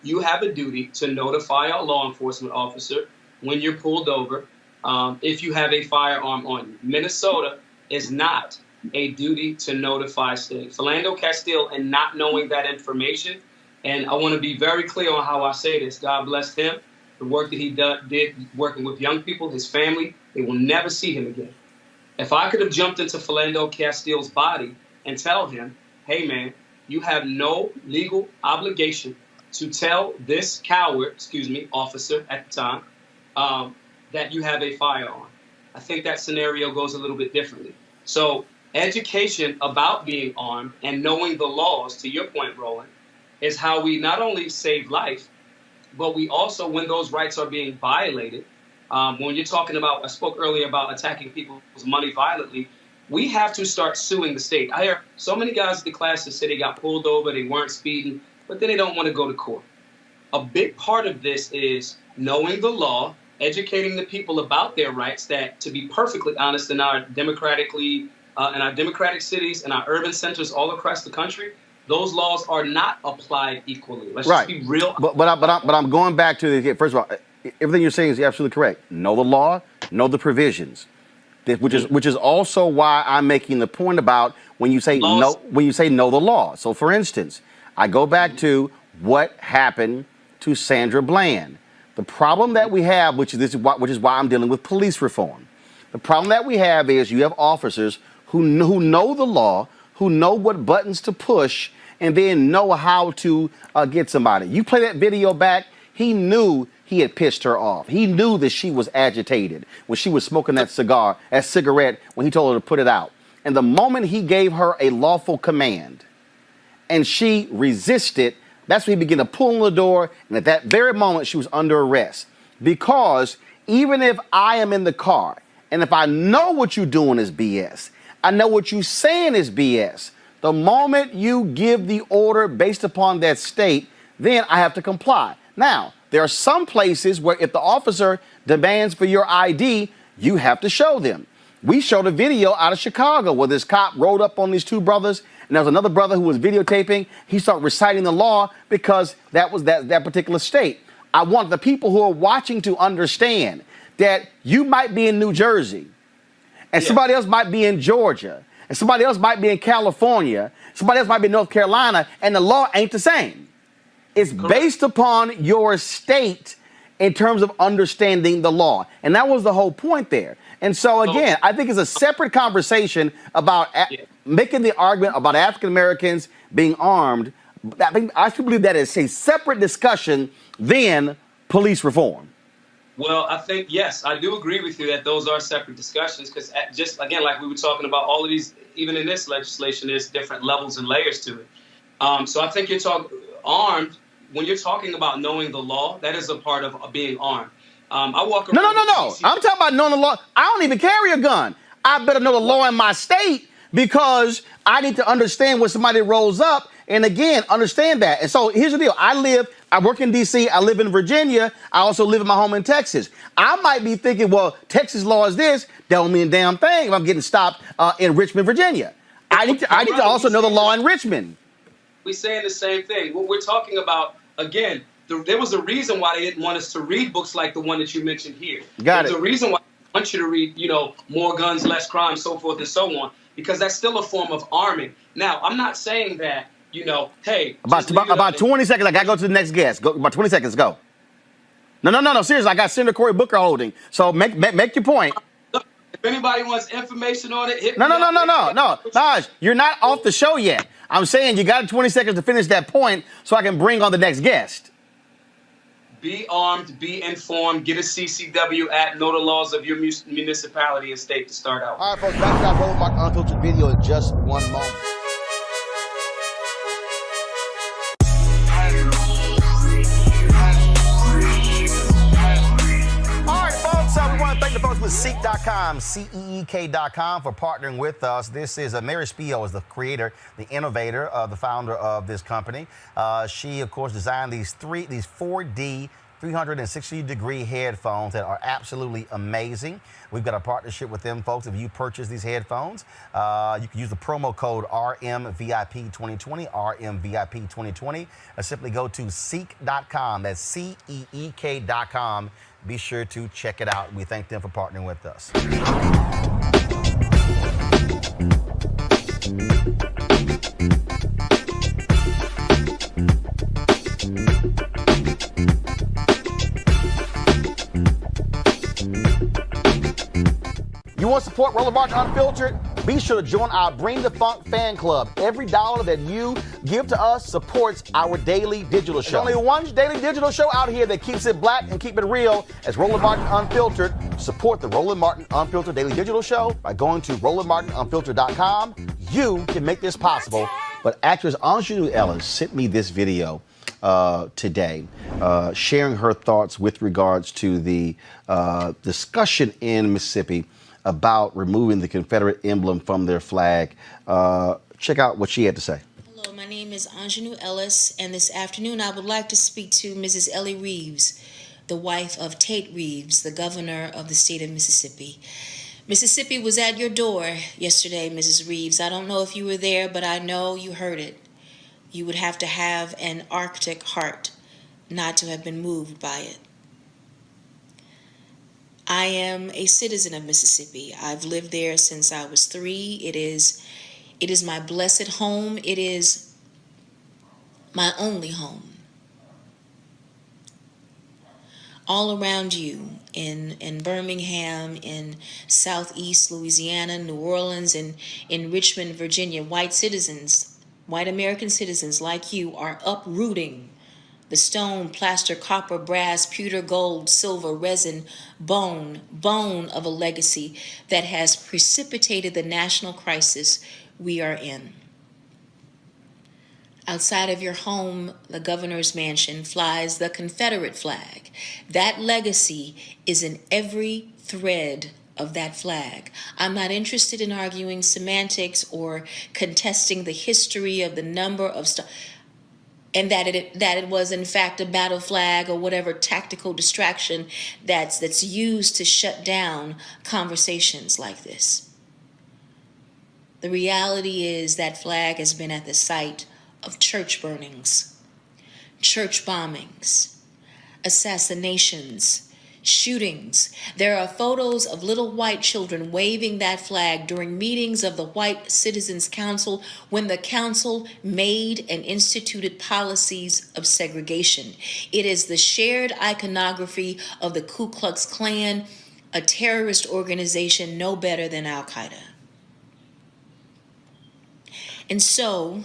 you have a duty to notify a law enforcement officer when you're pulled over if you have a firearm on you. Minnesota is not a duty to notify state. Philando Castile, and not knowing that information, and I want to be very clear on how I say this, God bless him, the work that he did working with young people, his family, they will never see him again. If I could have jumped into Philando Castile's body and tell him, hey man, you have no legal obligation to tell this coward, officer at the time, that you have a firearm, I think that scenario goes a little bit differently. So education about being armed and knowing the laws, to your point, Roland, is how we not only save life, but we also, when those rights are being violated, when you're talking about, I spoke earlier about attacking people's money violently, we have to start suing the state. I hear so many guys in the class that say they got pulled over, they weren't speeding, but then they don't want to go to court. A big part of this is knowing the law, educating the people about their rights, that, to be perfectly honest, in our democratic cities and our urban centers all across the country, those laws are not applied equally. Let's just be real. But I'm going back to the, first of all, everything you're saying is absolutely correct. Know the law, know the provisions, which is also why I'm making the point about when you say know the law. So, for instance, I go back to what happened to Sandra Bland. The problem that we have, which is why I'm dealing with police reform. The problem that we have is you have officers who know the law, who know what buttons to push, and then know how to get somebody. You play that video back, he knew he had pissed her off. He knew that she was agitated when she was smoking that cigarette when he told her to put it out. And the moment he gave her a lawful command and she resisted, that's when he began to pull on the door, and at that very moment, she was under arrest. Because even if I am in the car, and if I know what you're doing is BS, I know what you're saying is BS, the moment you give the order based upon that state, then I have to comply. Now, there are some places where if the officer demands for your ID, you have to show them. We showed a video out of Chicago where this cop rode up on these two brothers, and there was another brother who was videotaping. He started reciting the law because that was that particular state. I want the people who are watching to understand that you might be in New Jersey, and somebody else might be in Georgia, and somebody else might be in California, somebody else might be in North Carolina, and the law ain't the same. It's based upon your state in terms of understanding the law. And that was the whole point there. And so, again, I think it's a separate conversation about making the argument about African Americans being armed. I still believe that is a separate discussion than police reform. Well, I think, yes, I do agree with you that those are separate discussions because just, again, like we were talking about, all of these, even in this legislation, there's different levels and layers to it. So I think you're talking armed. When you're talking about knowing the law, that is a part of being armed. I walk around. No. I'm talking about knowing the law. I don't even carry a gun. I better know the law in my state because I need to understand when somebody rolls up and, again, understand that. And so here's the deal. I work in D.C. I live in Virginia. I also live in my home in Texas. I might be thinking, well, Texas law is this. That don't mean a damn thing if I'm getting stopped in Richmond, Virginia. I need to also know the law in Richmond. We're saying the same thing. What we're talking about, again, there was a reason why they didn't want us to read books like the one that you mentioned here. There's a reason why they want you to read, more guns, less crime, so forth and so on, because that's still a form of arming. Now, I'm not saying that, hey. About 20 seconds. I got to go to the next guest. Go, about 20 seconds. Go. No. Seriously, I got Senator Cory Booker holding. So make your point. If anybody wants information on it, hit me up. No. Naj, you're not off the show yet. I'm saying you got 20 seconds to finish that point so I can bring on the next guest. Be armed, be informed, get a CCW act, know the laws of your municipality and state to start out. All right, folks, back to our Roland Martin Unfiltered video in just one moment. Thank the folks with Seek.com, CEEK.com for partnering with us. This is Mary Spio is the creator, the innovator, the founder of this company. She, of course, designed these 4D 360-degree headphones that are absolutely amazing. We've got a partnership with them, folks. If you purchase these headphones, you can use the promo code RMVIP2020, RMVIP2020. Simply go to Seek.com. That's CEEK.com. Be sure to check it out. We thank them for partnering with us. You want to support Roland Martin Unfiltered? Be sure to join our Bring the Funk fan club. Every dollar that you give to us supports our daily digital show. There's only one daily digital show out here that keeps it black and keep it real as Roland Martin Unfiltered. Support the Roland Martin Unfiltered daily digital show by going to RolandMartinUnfiltered.com. You can make this possible. But actress Aunjanue Ellis sent me this video today, sharing her thoughts with regards to the discussion in Mississippi about removing the Confederate emblem from their flag. Check out what she had to say. Hello, my name is Aunjanue Ellis, and this afternoon I would like to speak to Mrs. Ellie Reeves, the wife of Tate Reeves, the governor of the state of Mississippi. Mississippi was at your door yesterday, Mrs. Reeves. I don't know if you were there, but I know you heard it. You would have to have an Arctic heart not to have been moved by it. I am a citizen of Mississippi. I've lived there since I was 3. It is my blessed home. It is my only home. All around you in Birmingham, in Southeast Louisiana, New Orleans, and in Richmond, Virginia, white citizens, white American citizens like you are uprooting the stone, plaster, copper, brass, pewter, gold, silver, resin, bone of a legacy that has precipitated the national crisis we are in. Outside of your home, the governor's mansion, flies the Confederate flag. That legacy is in every thread of that flag. I'm not interested in arguing semantics or contesting the history of the number of and that it was in fact a battle flag or whatever tactical distraction that's used to shut down conversations like this. The reality is that flag has been at the site of church burnings, church bombings, assassinations, shootings. There are photos of little white children waving that flag during meetings of the White Citizens Council when the council made and instituted policies of segregation. It is the shared iconography of the Ku Klux Klan, a terrorist organization no better than Al-Qaeda. And so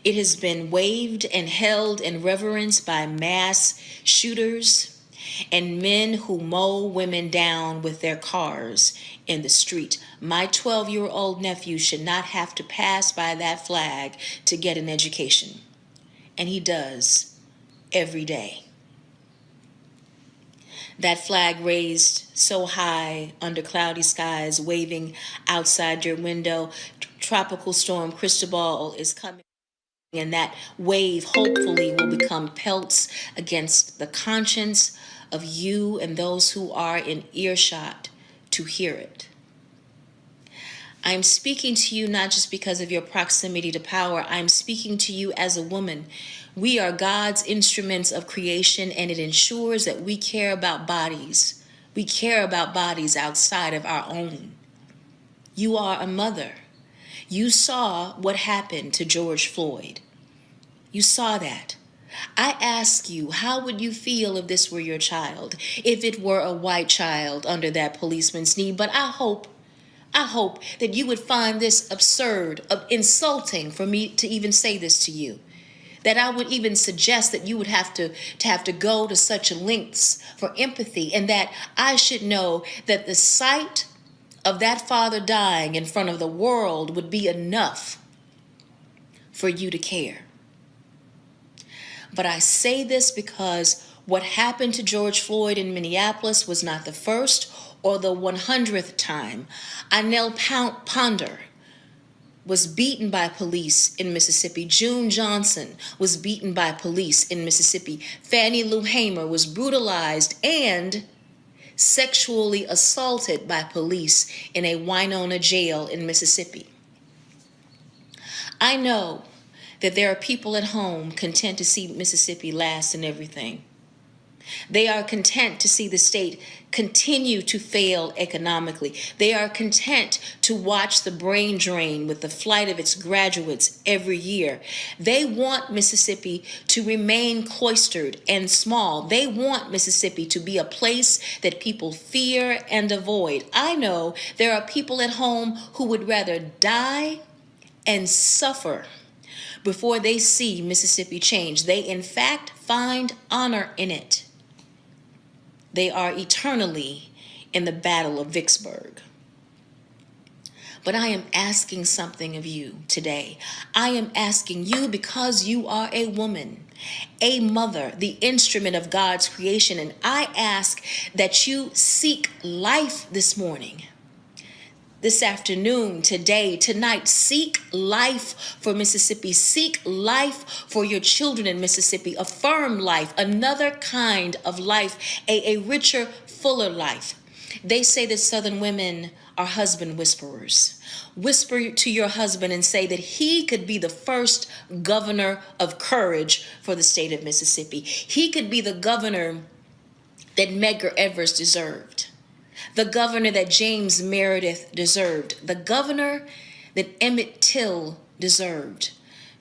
it has been waved and held in reverence by mass shooters and men who mow women down with their cars in the street. My 12-year-old nephew should not have to pass by that flag to get an education. And he does every day. That flag raised so high under cloudy skies, waving outside your window. Tropical storm Cristobal is coming, and that wave hopefully will become pelts against the conscience of you and those who are in earshot to hear it. I'm speaking to you not just because of your proximity to power. I'm speaking to you as a woman. We are God's instruments of creation, and it ensures that we care about bodies. We care about bodies outside of our own. You are a mother. You saw what happened to George Floyd. You saw that. I ask you, how would you feel if this were your child, if it were a white child under that policeman's knee? But I hope that you would find this absurd, insulting for me to even say this to you. That I would even suggest that you would have to go to such lengths for empathy, and that I should know that the sight of that father dying in front of the world would be enough for you to care. But I say this because what happened to George Floyd in Minneapolis was not the first or the 100th time. Inel Ponder was beaten by police in Mississippi. June Johnson was beaten by police in Mississippi. Fannie Lou Hamer was brutalized and sexually assaulted by police in a Winona jail in Mississippi. I know that there are people at home content to see Mississippi last in everything. They are content to see the state continue to fail economically. They are content to watch the brain drain with the flight of its graduates every year. They want Mississippi to remain cloistered and small. They want Mississippi to be a place that people fear and avoid. I know there are people at home who would rather die and suffer before they see Mississippi change. They, in fact, find honor in it. They are eternally in the Battle of Vicksburg. But I am asking something of you today. I am asking you because you are a woman, a mother, the instrument of God's creation, and I ask that you seek life this morning. This afternoon, today, tonight, seek life for Mississippi. Seek life for your children in Mississippi. Affirm life, another kind of life, a richer, fuller life. They say that Southern women are husband whisperers. Whisper to your husband and say that he could be the first governor of courage for the state of Mississippi. He could be the governor that Medgar Evers deserved. The governor that James Meredith deserved. The governor that Emmett Till deserved.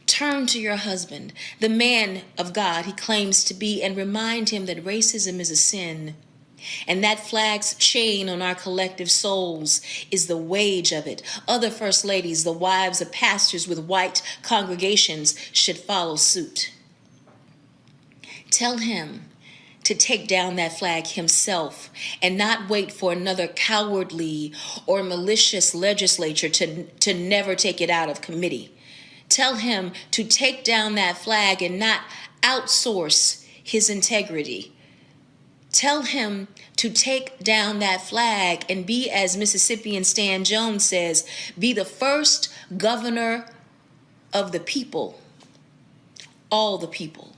Turn to your husband, the man of God he claims to be, and remind him that racism is a sin. And that flag's chain on our collective souls is the wage of it. Other first ladies, the wives of pastors with white congregations, should follow suit. Tell him to take down that flag himself and not wait for another cowardly or malicious legislature to never take it out of committee. Tell him to take down that flag and not outsource his integrity. Tell him to take down that flag and be, as Mississippian Stan Jones says, be the first governor of the people, all the people.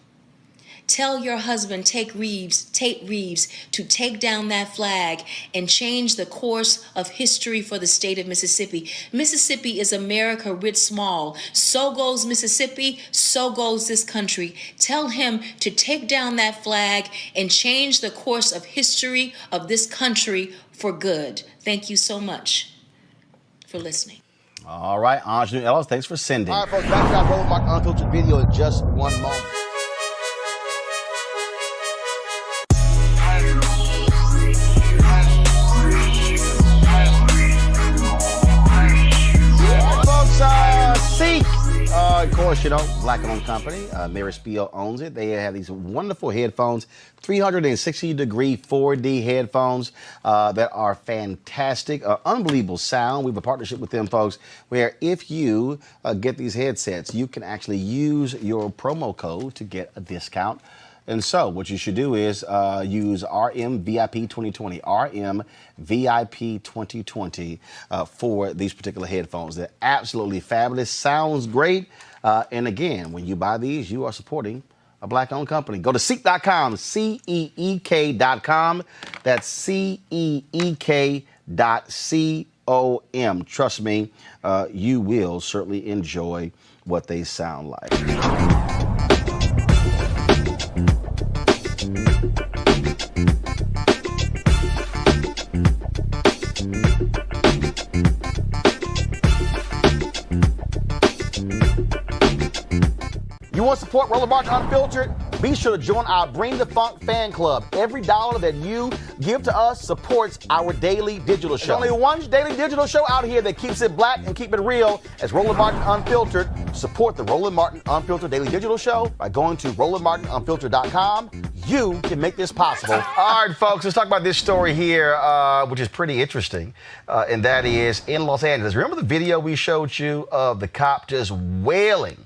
Tell your husband, Tate Reeves, to take down that flag and change the course of history for the state of Mississippi. Mississippi is America writ small. So goes Mississippi, so goes this country. Tell him to take down that flag and change the course of history of this country for good. Thank you so much for listening. All right, Anjanu Ellis, thanks for sending. All right, folks, back to our Roland Martin Unfiltered video in just one moment. Of course, you know, black-owned company. Mary Spiel owns it. They have these wonderful headphones, 360-degree 4D headphones that are fantastic, unbelievable sound. We have a partnership with them, folks, where if you get these headsets, you can actually use your promo code to get a discount. And so what you should do is use RMVIP 2020, RMVIP 2020 for these particular headphones. They're absolutely fabulous. Sounds great. And again, when you buy these, you are supporting a black-owned company. Go to Seek.com, CEEK.com. That's CEEK.com. Trust me, you will certainly enjoy what they sound like. You want to support Roland Martin Unfiltered? Be sure to join our Bring the Funk fan club. Every dollar that you give to us supports our daily digital show. There's only one daily digital show out here that keeps it black and keep it real as Roland Martin Unfiltered. Support the Roland Martin Unfiltered daily digital show by going to RolandMartinUnfiltered.com. You can make this possible. All right, folks, let's talk about this story here, which is pretty interesting, and that is in Los Angeles. Remember the video we showed you of the cop just wailing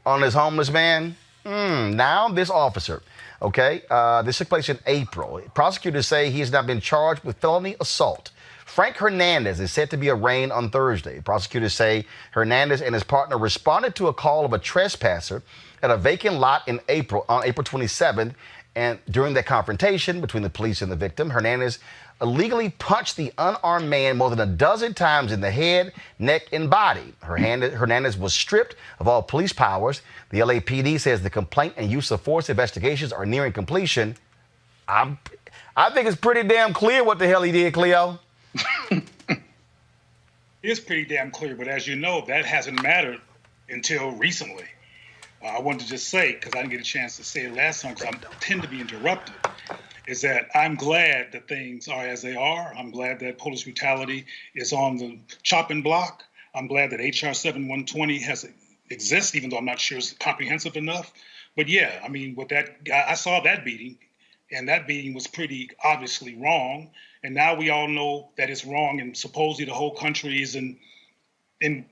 on this homeless man? Now this officer, okay, this took place in April. Prosecutors say he has now been charged with felony assault. Frank Hernandez is said to be arraigned on Thursday. Prosecutors say Hernandez and his partner responded to a call of a trespasser at a vacant lot on April 27th. And during that confrontation between the police and the victim, Hernandez illegally punched the unarmed man more than a dozen times in the head, neck, and body. Hernandez was stripped of all police powers. The LAPD says the complaint and use of force investigations are nearing completion. I think it's pretty damn clear what the hell he did, Cleo. It's pretty damn clear, but as you know, that hasn't mattered until recently. I wanted to just say, because I didn't get a chance to say it last time, because I tend to be interrupted, is that I'm glad that things are as they are. I'm glad that police brutality is on the chopping block. I'm glad that HR 7120 exists, even though I'm not sure it's comprehensive enough. But yeah, I mean, with that, I saw that beating, and that beating was pretty obviously wrong. And now we all know that it's wrong, and supposedly the whole country is in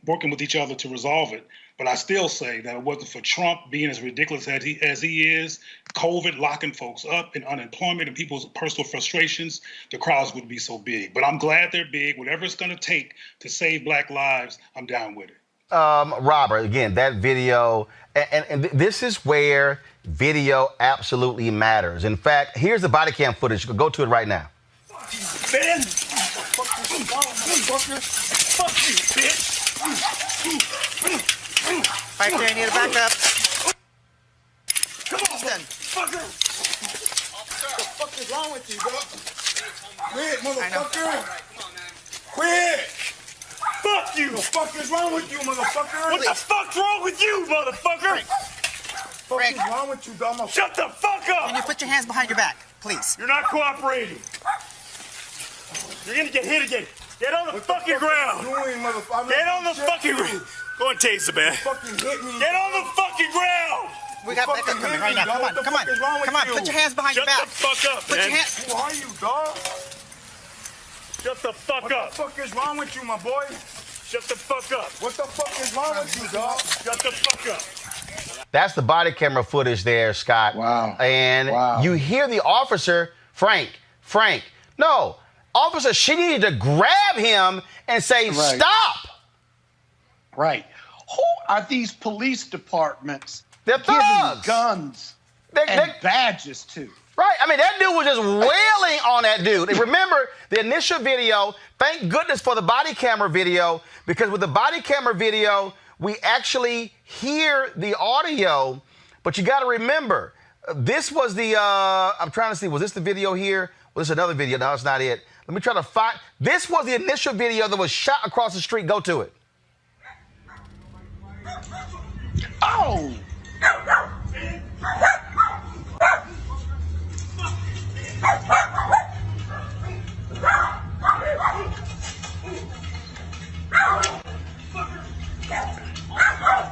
working with each other to resolve it. But I still say that it wasn't for Trump being as ridiculous as he is, COVID locking folks up, and unemployment and people's personal frustrations, the crowds would be so big. But I'm glad they're big. Whatever it's going to take to save black lives, I'm down with it. Robert, again, that video, and this is where video absolutely matters. In fact, here's the body cam footage. Go to it right now. Ben! Fuck you, bitch! Right there, I need a backup. Come on, then. Fucker! What the fuck is wrong with you, dog? Quit, motherfucker! Quit! Fuck you! What the fuck is wrong with you, motherfucker? What the fuck's wrong with you, motherfucker? What the fuck is wrong with you, dog? Shut the fuck up! Can you put your hands behind your back, please? You're not cooperating. You're gonna get hit again. Get on the fucking ground. Get on the fucking ground. Go and tase the man. Get on the fucking ground. We got backup coming right now. Come on. Come on. Put your hands behind your back. Shut the fuck up, man. Who are you, dog? Shut the fuck up. What the fuck is wrong with you, my boy? Shut the fuck up. What the fuck is wrong with you, dog? Shut the fuck up. That's the body camera footage there, Scott. Wow. And you hear the officer, Frank. No. Officer, she needed to grab him and say, stop. Right. Who are these police departments They're giving thugs. guns and badges to. Right. I mean, that dude was just wailing on that dude. And remember, the initial video, thank goodness for the body camera video, because with the body camera video, we actually hear the audio. But you got to remember, this was the, I'm trying to see, was this the video here? Well, this is another video. No, it's not it. Let me try to find, this was the initial video that was shot across the street. Go to it. Oh!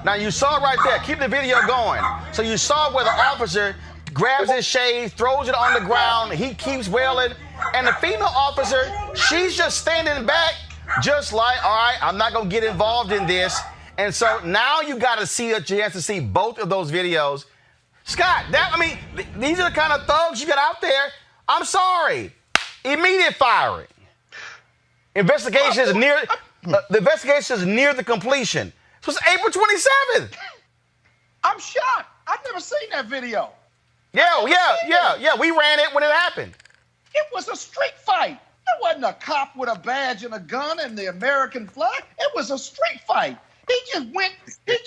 Now you saw right there, keep the video going. So you saw where the officer grabs his shade, throws it on the ground, he keeps wailing, and the female officer, she's just standing back, just like, all right, I'm not gonna get involved in this. And so now you gotta see a chance to see both of those videos. Scott, these are the kind of thugs you got out there. I'm sorry. Immediate firing. Investigation is near the completion. This was April 27th. I'm shocked. I've never seen that video. Yeah. We ran it when it happened. It was a street fight. It wasn't a cop with a badge and a gun and the American flag. It was a street fight. He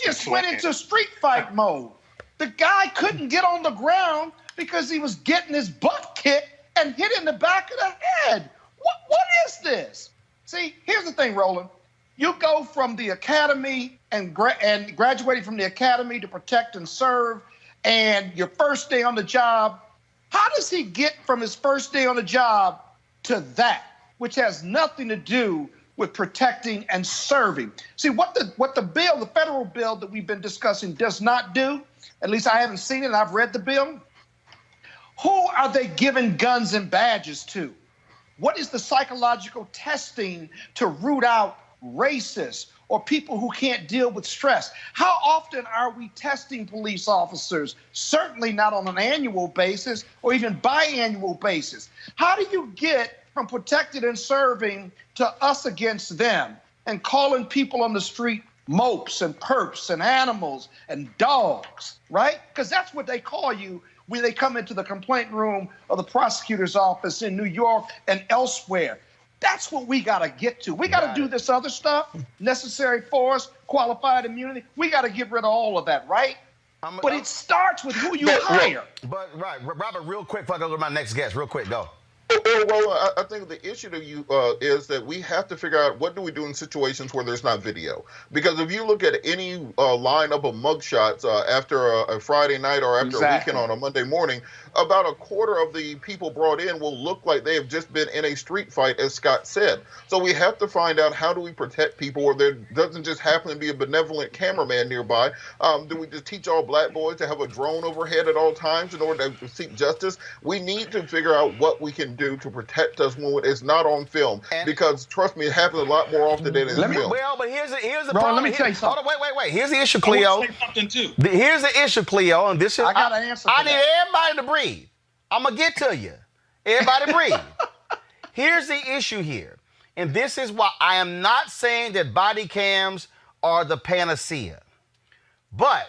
just went into street fight mode. The guy couldn't get on the ground because he was getting his butt kicked and hit in the back of the head. What is this? See, here's the thing, Roland. You go from the academy and graduating from the academy to protect and serve, and your first day on the job. How does he get from his first day on the job to that, which has nothing to do with protecting and serving? See, what the bill, the federal bill that we've been discussing does not do, at least I haven't seen it and I've read the bill. Who are they giving guns and badges to? What is the psychological testing to root out racists or people who can't deal with stress? How often are we testing police officers? Certainly not on an annual basis or even biannual basis. How do you get from protected and serving to us against them and calling people on the street mopes and perps and animals and dogs, right? Because that's what they call you when they come into the complaint room of the prosecutor's office in New York and elsewhere. That's what we got to get to. We got to do this other stuff, necessary force, qualified immunity. We got to get rid of all of that, right? But it starts with who you hire. Right, Robert, real quick before I go to my next guest, real quick, go. Well, I think the issue to you is that we have to figure out what do we do in situations where there's not video. Because if you look at any lineup of mugshots after a Friday night or after a weekend on a Monday morning, about a quarter of the people brought in will look like they have just been in a street fight, as Scott said. So we have to find out, how do we protect people where there doesn't just happen to be a benevolent cameraman nearby? Do we just teach all black boys to have a drone overhead at all times in order to seek justice? We need to figure out what we can do to protect us when it's not on film, because trust me, it happens a lot more often than it's film. Well, but here's the Bro, problem. let me tell you something. Hold on, wait. Here's the issue, Cleo. Here's the issue, Cleo, and this is. I got an answer. I need everybody to breathe. I'm gonna get to you. Everybody breathe. Here's the issue here, and this is why I am not saying that body cams are the panacea, but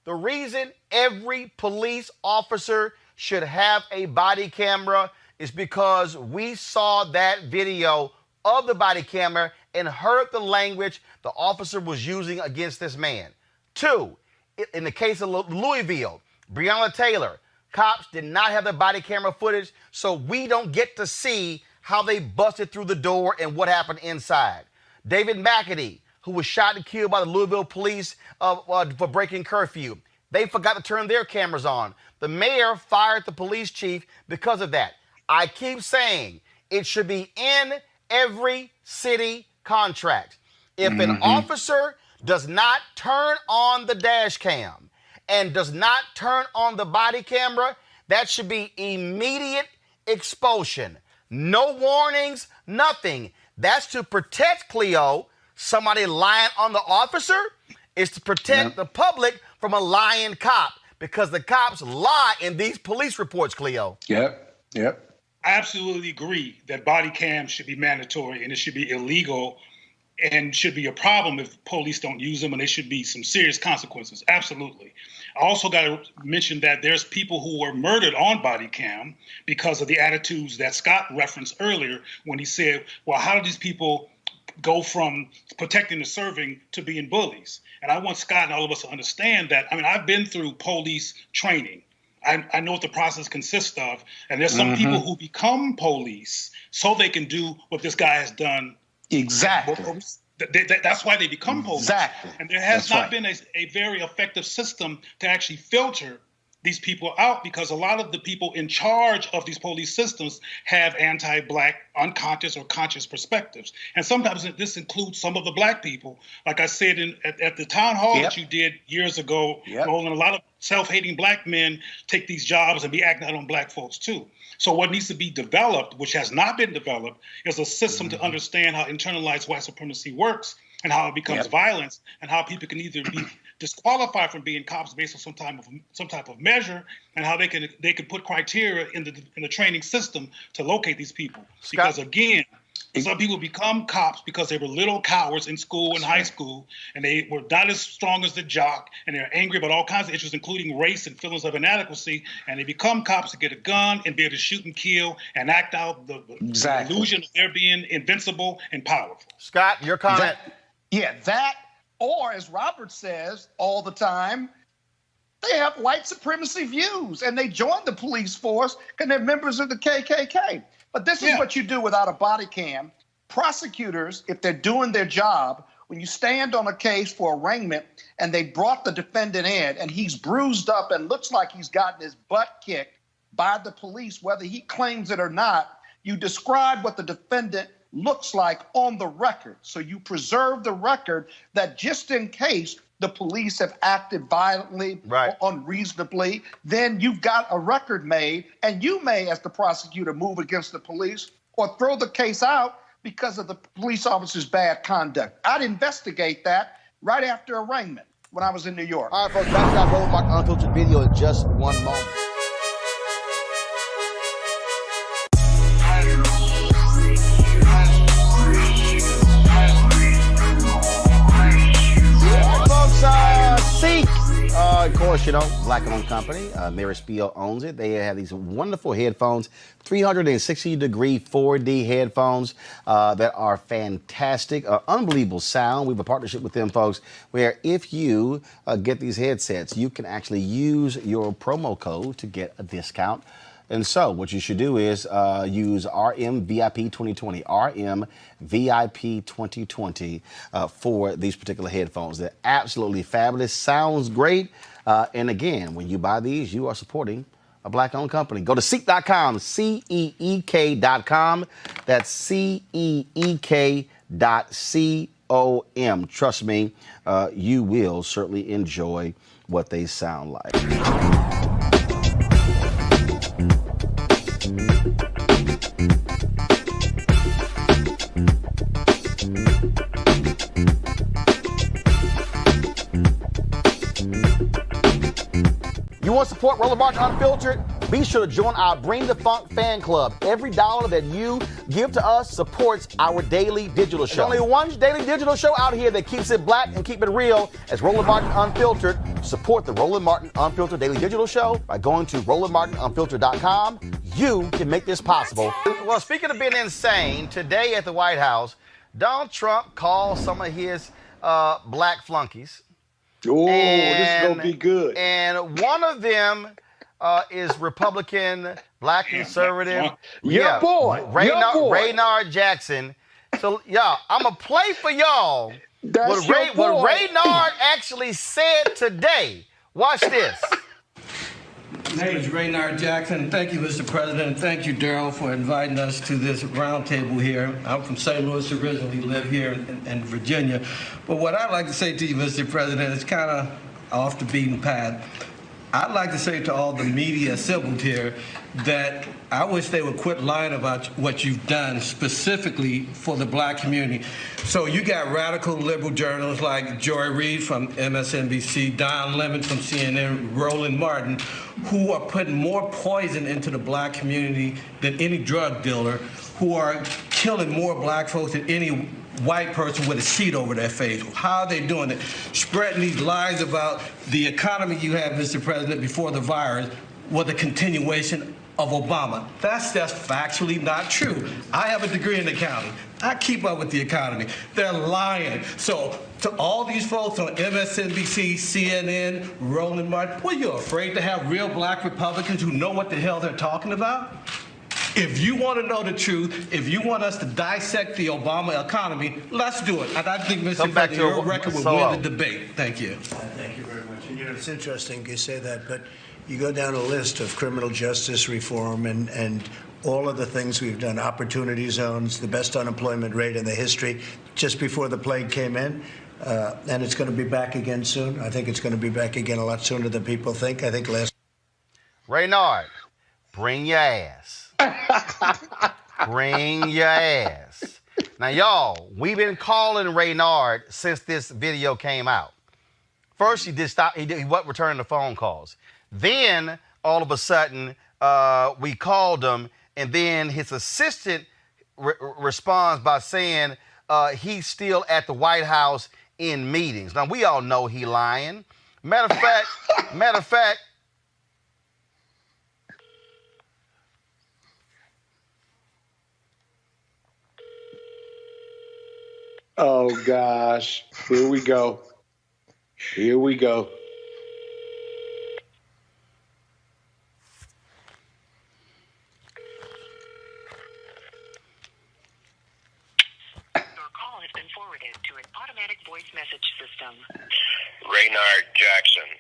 the reason every police officer should have a body camera is because we saw that video of the body camera and heard the language the officer was using against this man. 2, in the case of Louisville, Breonna Taylor, cops did not have the body camera footage, so we don't get to see how they busted through the door and what happened inside. David McAtee, who was shot and killed by the Louisville police for breaking curfew, they forgot to turn their cameras on. The mayor fired the police chief because of that. I keep saying it should be in every city contract. If an officer does not turn on the dash cam and does not turn on the body camera, that should be immediate expulsion. No warnings, nothing. That's to protect, Cleo, somebody lying on the officer. Is to protect the public from a lying cop, because the cops lie in these police reports, Cleo. Yep. I absolutely agree that body cams should be mandatory and it should be illegal and should be a problem if police don't use them, and there should be some serious consequences. Absolutely. I also got to mention that there's people who were murdered on body cam because of the attitudes that Scott referenced earlier when he said, well, how do these people go from protecting and serving to being bullies? And I want Scott and all of us to understand that. I mean, I've been through police training. I know what the process consists of. And there's some people who become police so they can do what this guy has done. Exactly. That's why they become police. Exactly. And there has not been a very effective system to actually filter these people out, because a lot of the people in charge of these police systems have anti-Black, unconscious or conscious perspectives. And sometimes this includes some of the Black people. Like I said at the town hall that you did years ago, Roland, a lot of self-hating Black men take these jobs and be acting out on Black folks too. So what needs to be developed, which has not been developed, is a system to understand how internalized white supremacy works and how it becomes violence, and how people can either be disqualified from being cops based on some type of measure, and how they can put criteria in the training system to locate these people. Because again, some people become cops because they were little cowards in school and high school, and they were not as strong as the jock, and they're angry about all kinds of issues, including race and feelings of inadequacy, and they become cops to get a gun and be able to shoot and kill and act out the illusion of their being invincible and powerful. Scott, your comment. That, or as Robert says all the time, they have white supremacy views and they join the police force because they're members of the KKK. But this is what you do without a body cam. Prosecutors, if they're doing their job, when you stand on a case for arraignment and they brought the defendant in and he's bruised up and looks like he's gotten his butt kicked by the police, whether he claims it or not, you describe what the defendant looks like on the record. So you preserve the record that just in case the police have acted violently or unreasonably, then you've got a record made, and you may, as the prosecutor, move against the police or throw the case out because of the police officer's bad conduct. I'd investigate that right after arraignment when I was in New York. All right, folks, back to our Roland Martin Unfiltered video in just one moment. Of course, you know, Black-owned company, Mary Spiel owns it. They have these wonderful headphones, 360-degree 4D headphones that are fantastic, unbelievable sound. We have a partnership with them, folks, where if you get these headsets, you can actually use your promo code to get a discount. And so what you should do is use RMVIP 2020, RMVIP 2020 for these particular headphones. They're absolutely fabulous. Sounds great. And again, when you buy these, you are supporting a Black-owned company. Go to Seek.com, CEEK.com. That's CEEK.com. Trust me, you will certainly enjoy what they sound like. You want to support Roland Martin Unfiltered? Be sure to join our Bring the Funk fan club. Every dollar that you give to us supports our daily digital show. There's only one daily digital show out here that keeps it black and keep it real. As Roland Martin Unfiltered. Support the Roland Martin Unfiltered daily digital show by going to RolandMartinUnfiltered.com. You can make this possible. Well, speaking of being insane, today at the White House, Donald Trump called some of his black flunkies. Oh, this is going to be good. And one of them is Republican, black conservative. Your boy. Raynard Jackson. So, y'all, I'm going to play for y'all what Raynard actually said today. Watch this. My name is Raynard Jackson. Thank you, Mr. President, and thank you, Daryl, for inviting us to this roundtable here. I'm from St. Louis, originally live here in Virginia. But what I'd like to say to you, Mr. President, is kind of off the beaten path. I'd like to say to all the media assembled here that I wish they would quit lying about what you've done specifically for the black community. So you got radical liberal journalists like Joy Reid from MSNBC, Don Lemon from CNN, Roland Martin, who are putting more poison into the black community than any drug dealer, who are killing more black folks than any white person with a sheet over their face. How are they doing it? Spreading these lies about the economy you had, Mr. President, before the virus was a continuation of Obama. That's just factually not true. I have a degree in accounting. I keep up with the economy. They're lying. So to all these folks on MSNBC, CNN, Roland, Martin, what, you afraid to have real black Republicans who know what the hell they're talking about? If you want to know the truth, if you want us to dissect the Obama economy, let's do it. And I think, Mr. President, your record will win the debate. Thank you. Thank you very much. And, it's interesting you say that, but you go down a list of criminal justice reform and all of the things we've done, opportunity zones, the best unemployment rate in the history just before the plague came in. And it's going to be back again soon. I think it's going to be back again a lot sooner than people think. I think last... Raynard, bring your ass. Bring your ass. Now, y'all, we've been calling Raynard since this video came out. First, he wasn't returning the phone calls. Then, all of a sudden, we called him, and then his assistant responds by saying he's still at the White House in meetings. Now, we all know he lying. Matter of fact, oh, gosh. Here we go. Here we go. To an automatic voice message system. Raynard Jackson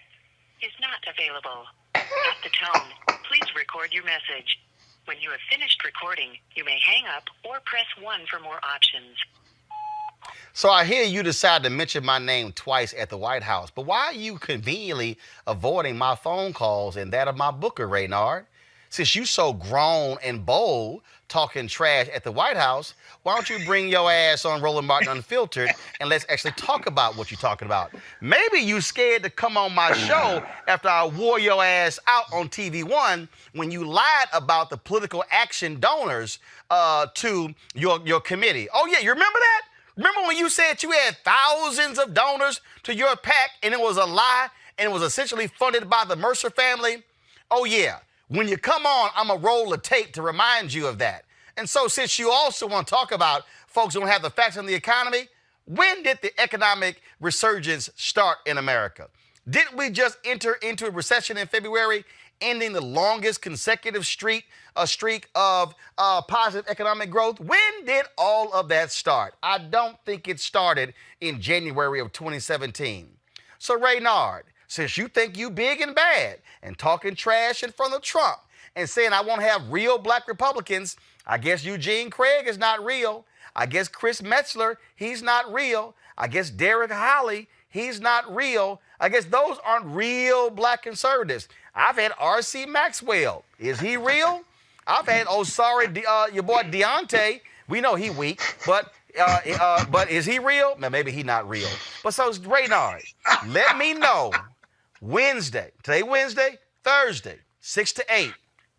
Is not available. At the tone, please record your message. When you have finished recording, you may hang up or press 1 for more options. So I hear you decide to mention my name twice at the White House, but why are you conveniently avoiding my phone calls and that of my booker, Raynard? Since you so grown and bold talking trash at the White House, why don't you bring your ass on Roland Martin Unfiltered and let's actually talk about what you're talking about? Maybe you scared to come on my show after I wore your ass out on TV One when you lied about the political action donors to your committee. Oh, yeah, you remember that? Remember when you said you had thousands of donors to your PAC and it was a lie and it was essentially funded by the Mercer family? Oh, yeah. When you come on, I'm going to roll a tape to remind you of that. And so since you also want to talk about folks who don't have the facts on the economy, when did the economic resurgence start in America? Didn't we just enter into a recession in February, ending the longest consecutive streak of positive economic growth? When did all of that start? I don't think it started in January of 2017. So Raynard, since you think you big and bad and talking trash in front of Trump and saying I won't have real black Republicans, I guess Eugene Craig is not real. I guess Chris Metzler, he's not real. I guess Derek Holley, he's not real. I guess those aren't real black conservatives. I've had R.C. Maxwell. Is he real? I've had, your boy Deontay. We know he weak, but is he real? Now, maybe he not real. But so, Raynard, let me know. Wednesday, today Wednesday, Thursday, 6 to 8,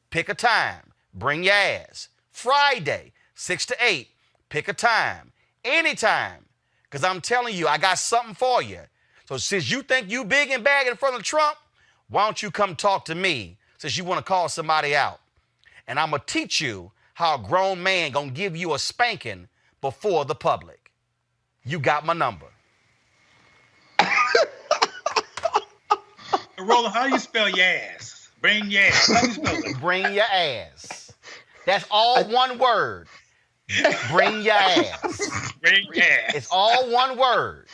pick a time, bring your ass. Friday, 6 to 8, pick a time, anytime, because I'm telling you, I got something for you. So since you think you big and bad in front of Trump, why don't you come talk to me since you want to call somebody out? And I'm going to teach you how a grown man going to give you a spanking before the public. You got my number. Roland, how you spell your ass? Bring your ass. How you spell it? Bring your ass. That's all one word. Bring your ass. Bring your ass. It's all one word.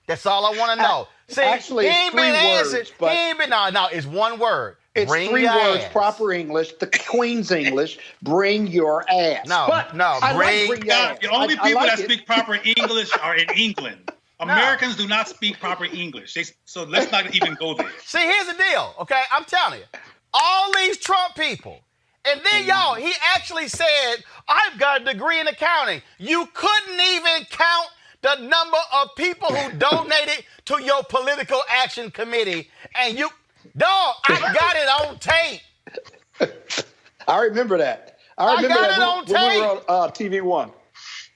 That's all I want to know. See, actually, he ain't it's 3 been words, answered. but He ain't been, no, it's one word. It's bring 3 your words, ass. proper English, the Queen's English. Bring your ass. No, I bring like your ass. The only people like that it. speak proper English are in England. Americans do not speak proper English. So let's not even go there. See, here's the deal, okay? I'm telling you. All these Trump people, and then y'all, he actually said, I've got a degree in accounting. You couldn't even count the number of people who donated to your political action committee. And you, dog, I got it on tape. I remember that. I remember got that it on when we tape. were on TV One.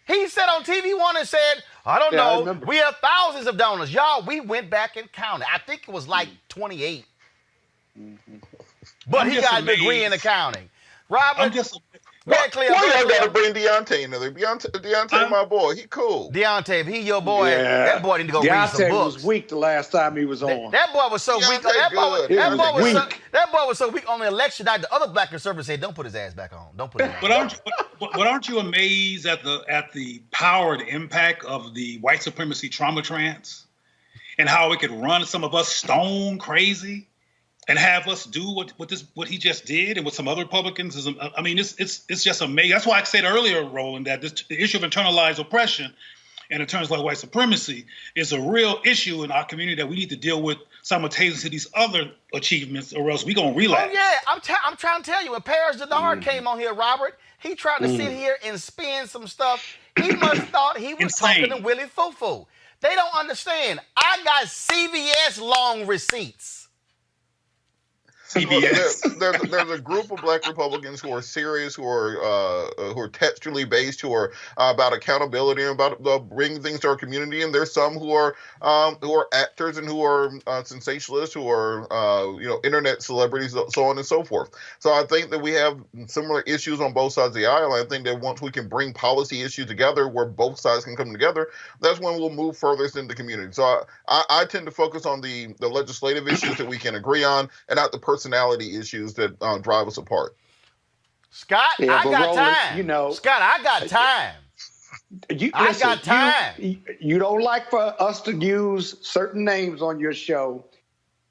He said on TV One and said, I don't know, we have thousands of donors. Y'all, we went back and counted. I think it was like 28. But he got a degree in accounting. Robert, why y'all got to bring Deontay in there? Deontay, my boy, he cool. Deontay, if he your boy, that boy need to go read some books. was weak the last time he was on. That boy was so weak. That boy was so weak on the election night. The other black conservatives said, "Don't put his ass back on. Don't put him." But aren't you amazed at the power and impact of the white supremacy trauma trance, and how it could run some of us stone crazy, and have us do what he just did, and what some other Republicans is. I mean, it's just amazing. That's why I said earlier, Roland, that the issue of internalized oppression and in terms like white supremacy is a real issue in our community that we need to deal with simultaneously to these other achievements, or else we're going to relapse. Oh, yeah. I'm trying to tell you, when Paris Denard came on here, Robert, he tried to sit here and spin some stuff. He must have thought he was talking to Willie Foo-Foo. They don't understand. I got CVS long receipts. There's a group of black Republicans who are serious, who are textually based, who are about accountability and about bringing things to our community. And there's some who are actors and who are sensationalists, who are internet celebrities, so on and so forth. So I think that we have similar issues on both sides of the aisle. I think that once we can bring policy issues together, where both sides can come together, that's when we'll move furthest in the community. So I tend to focus on the legislative issues that we can agree on, and not the personality issues that drive us apart. Scott, I got time. Scott, I got time. I got time. You don't like for us to use certain names on your show,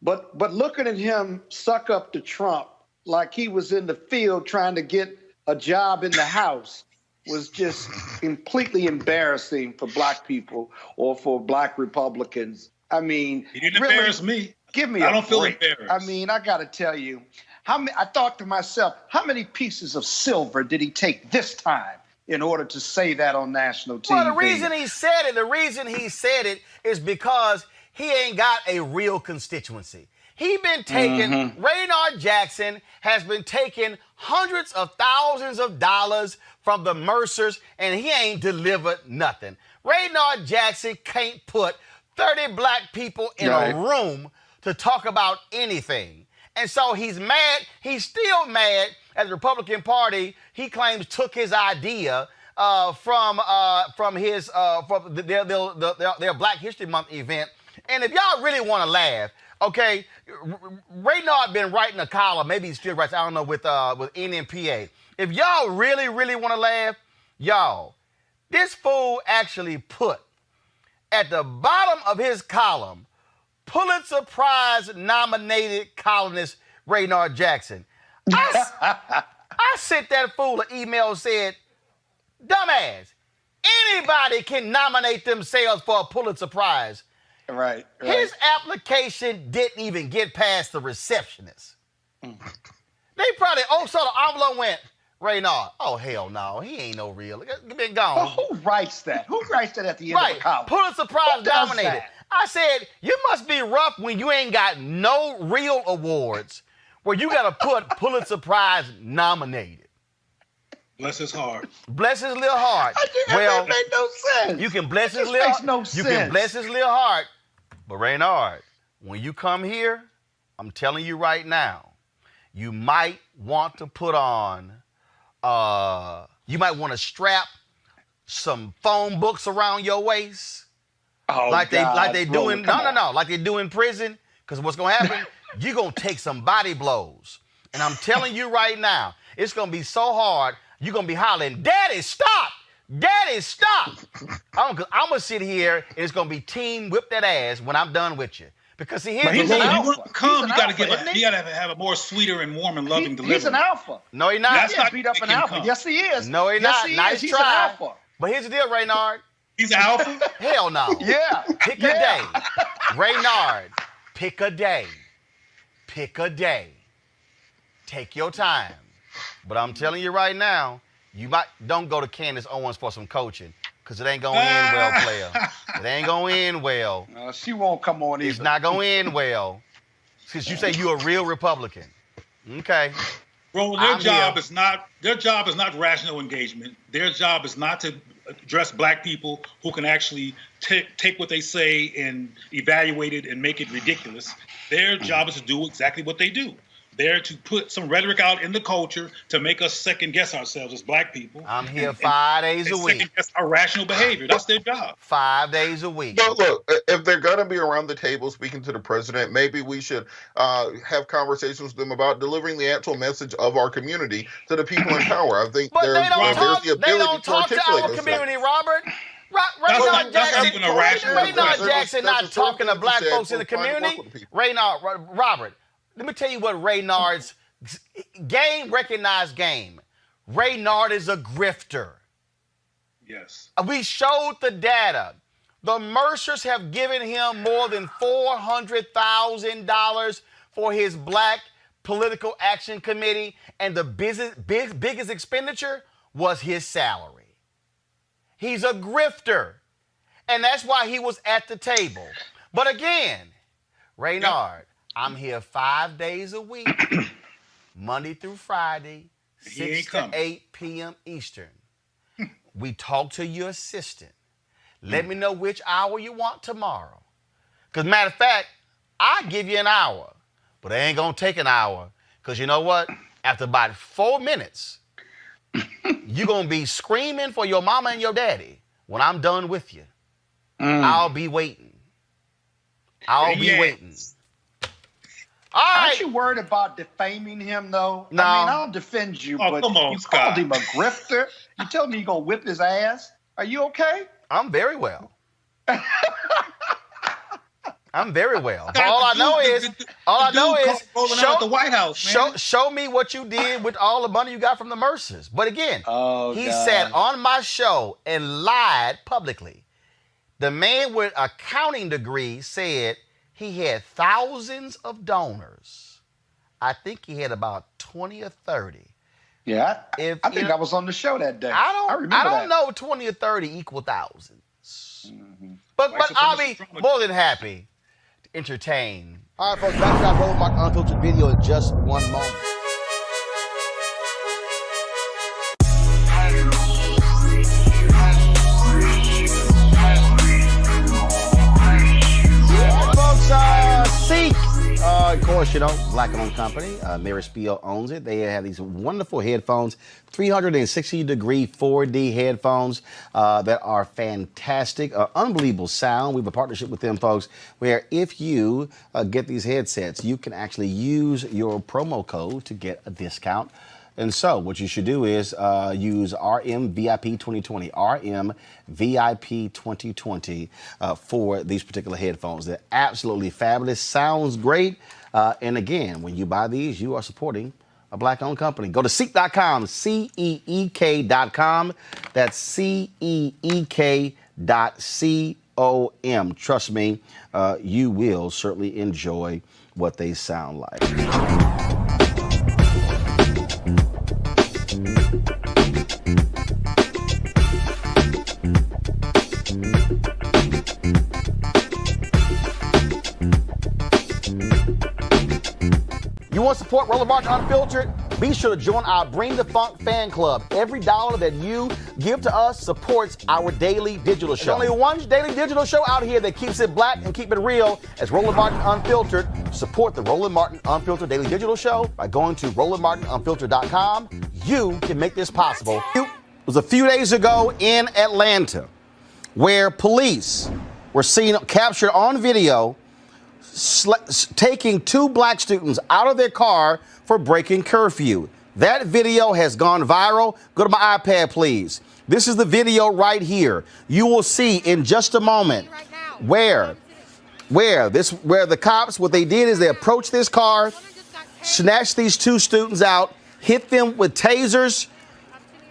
but looking at him suck up to Trump like he was in the field trying to get a job in the House was just completely embarrassing for black people or for black Republicans. I mean, he didn't embarrass me. Give me I a don't feel break. embarrassed. I mean, I got to tell you, I thought to myself, how many pieces of silver did he take this time in order to say that on national TV? Well, the reason he said it is because he ain't got a real constituency. He been taking, Raynard Jackson has been taking hundreds of thousands of dollars from the Mercers, and he ain't delivered nothing. Raynard Jackson can't put 30 black people in a room to talk about anything. And so he's mad. He's still mad at the Republican Party. He claims took his idea from their Black History Month event. And if y'all really want to laugh, okay, Raynard been writing a column, maybe he still writes, I don't know, with NMPA. If y'all really, really want to laugh, y'all, this fool actually put at the bottom of his column, Pulitzer Prize nominated columnist Raynard Jackson. I sent that fool an email and said, dumbass, anybody can nominate themselves for a Pulitzer Prize. Right. His application didn't even get past the receptionist. They probably, so the envelope went, Raynard, oh, hell no, he ain't no real. Been gone. Well, who writes that? Who writes that at the end of a column? Pulitzer Prize nominated. I said, you must be rough when you ain't got no real awards where you got to put Pulitzer Prize nominated. Bless his heart. Bless his little heart. That made no sense. You can bless his little heart. You can bless his little heart. But Raynard, when you come here, I'm telling you right now, you might want to put on, you might want to strap some phone books around your waist. Oh, like they do in like they do in prison. Because what's gonna happen? You're gonna take some body blows. And I'm telling you right now, it's gonna be so hard, you're gonna be hollering, Daddy, stop! Daddy, stop! I'm gonna sit here and it's gonna be team whip that ass when I'm done with you. Because see, here's you gotta have a more sweeter and warm and loving delivery. He's an alpha. No, he's not. That's not beat up an alpha. Yes, he is. No, he's not. Nice He's try. an alpha. But here's the deal, Raynard. He's an alpha? Hell no. Yeah. Pick a day. Raynard, pick a day. Pick a day. Take your time. But I'm telling you right now, don't go to Candace Owens for some coaching, because it ain't going to end well, player. It ain't going to end well. She won't come on either. It's not going to end well, because you say you're a real Republican. Okay. Bro, their job is not rational engagement. Their job is not to address black people, who can actually take what they say and evaluate it and make it ridiculous. Their job is to do exactly what they do. They're to put some rhetoric out in the culture to make us second guess ourselves as black people. I'm here 5 days a week. Second guess our rational behavior. That's their job. 5 days a week. But look, if they're going to be around the table speaking to the president, maybe we should have conversations with them about delivering the actual message of our community to the people in power. I think there's the ability to articulate our those community, things. Robert. Raynard Jackson not talking to black folks in the community. Raynard, Robert, let me tell you what Raynard's recognized game. Raynard is a grifter. Yes. We showed the data. The Mercers have given him more than $400,000 for his Black Political Action Committee, and the biggest expenditure was his salary. He's a grifter, and that's why he was at the table. But again, Raynard, I'm here 5 days a week, Monday through Friday, 6 to 8 p.m. Eastern. We talk to your assistant. Let me know which hour you want tomorrow. Because matter of fact, I'll give you an hour, but it ain't going to take an hour. Because you know what? After about 4 minutes, you're going to be screaming for your mama and your daddy when I'm done with you. I'll be waiting. I'll be waiting. All right. Aren't you worried about defaming him, though? No. I mean, I'll defend you, but come on, you Scott. called him a grifter. You tell me you're going to whip his ass. Are you okay? I'm very well. I'm very well. But all I know is show the White House, man. Show me what you did with all the money you got from the Mercers. But again, he sat on my show and lied publicly. The man with a accounting degree said he had thousands of donors. I think he had about 20 or 30. Yeah, I think I was on the show that day. I don't know 20 or 30 equal thousands. But I'll be more than happy to entertain. All right, folks, back to our Roland Martin Unfiltered video in just one moment. Seek. Of course, you know, black-owned company. Mary Spiel owns it. They have these wonderful headphones, 360-degree 4D headphones that are fantastic, unbelievable sound. We have a partnership with them, folks, where if you get these headsets, you can actually use your promo code to get a discount. And so what you should do is use RMVIP 2020, RMVIP 2020 for these particular headphones. They're absolutely fabulous. Sounds great. And again, when you buy these, you are supporting a black-owned company. Go to Seek.com, CEEK.com. That's CEEK.com. Trust me, you will certainly enjoy what they sound like. You want to support Roland Martin Unfiltered? Be sure to join our Bring the Funk fan club. Every dollar that you give to us supports our daily digital show. There's only one daily digital show out here that keeps it black and keep it real as Roland Martin Unfiltered. Support the Roland Martin Unfiltered daily digital show by going to RolandMartinUnfiltered.com. You can make this possible. It was a few days ago in Atlanta where police were seen captured on video taking two black students out of their car for breaking curfew. That video has gone viral. Go to my iPad, please. This is the video right here. You will see in just a moment where the cops, what they did is they approached this car, snatched these two students out, hit them with tasers.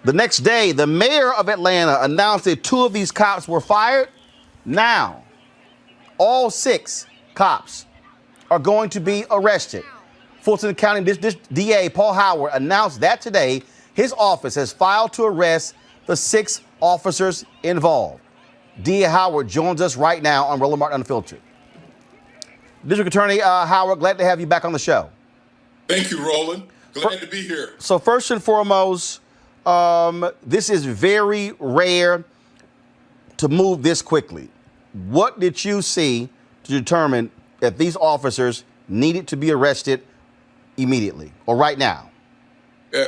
The next day, the mayor of Atlanta announced that two of these cops were fired. Now, all 6 cops are going to be arrested. Fulton County DA Paul Howard announced that today his office has filed to arrest the 6 officers involved. DA Howard joins us right now on Roland Martin Unfiltered. District Attorney Howard, glad to have you back on the show. Thank you, Roland. Glad to be here. So first and foremost, this is very rare. to move this quickly, what did you see to determine that these officers needed to be arrested immediately or right now?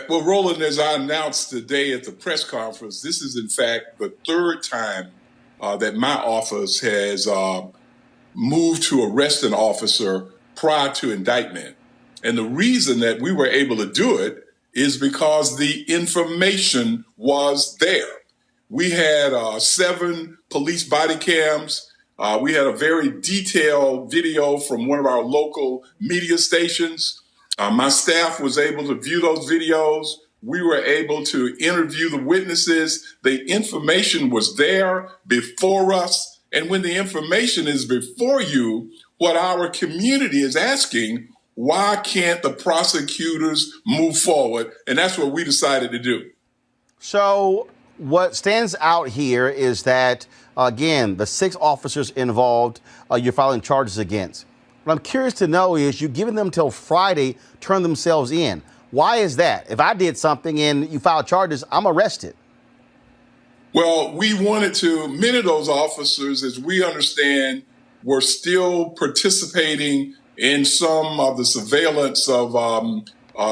Well, Roland, as I announced today at the press conference, this is in fact the third time that my office has moved to arrest an officer prior to indictment. And the reason that we were able to do it is because the information was there. We had 7 police body cams. We had a very detailed video from one of our local media stations. My staff was able to view those videos. We were able to interview the witnesses. The information was there before us. And when the information is before you, what our community is asking, why can't the prosecutors move forward? And that's what we decided to do. So what stands out here is that, again, the 6 officers involved, you're filing charges against. What I'm curious to know is you've given them till Friday to turn themselves in. Why is that? If I did something and you file charges, I'm arrested. Well, we wanted to, many of those officers, as we understand, were still participating in some of the surveillance of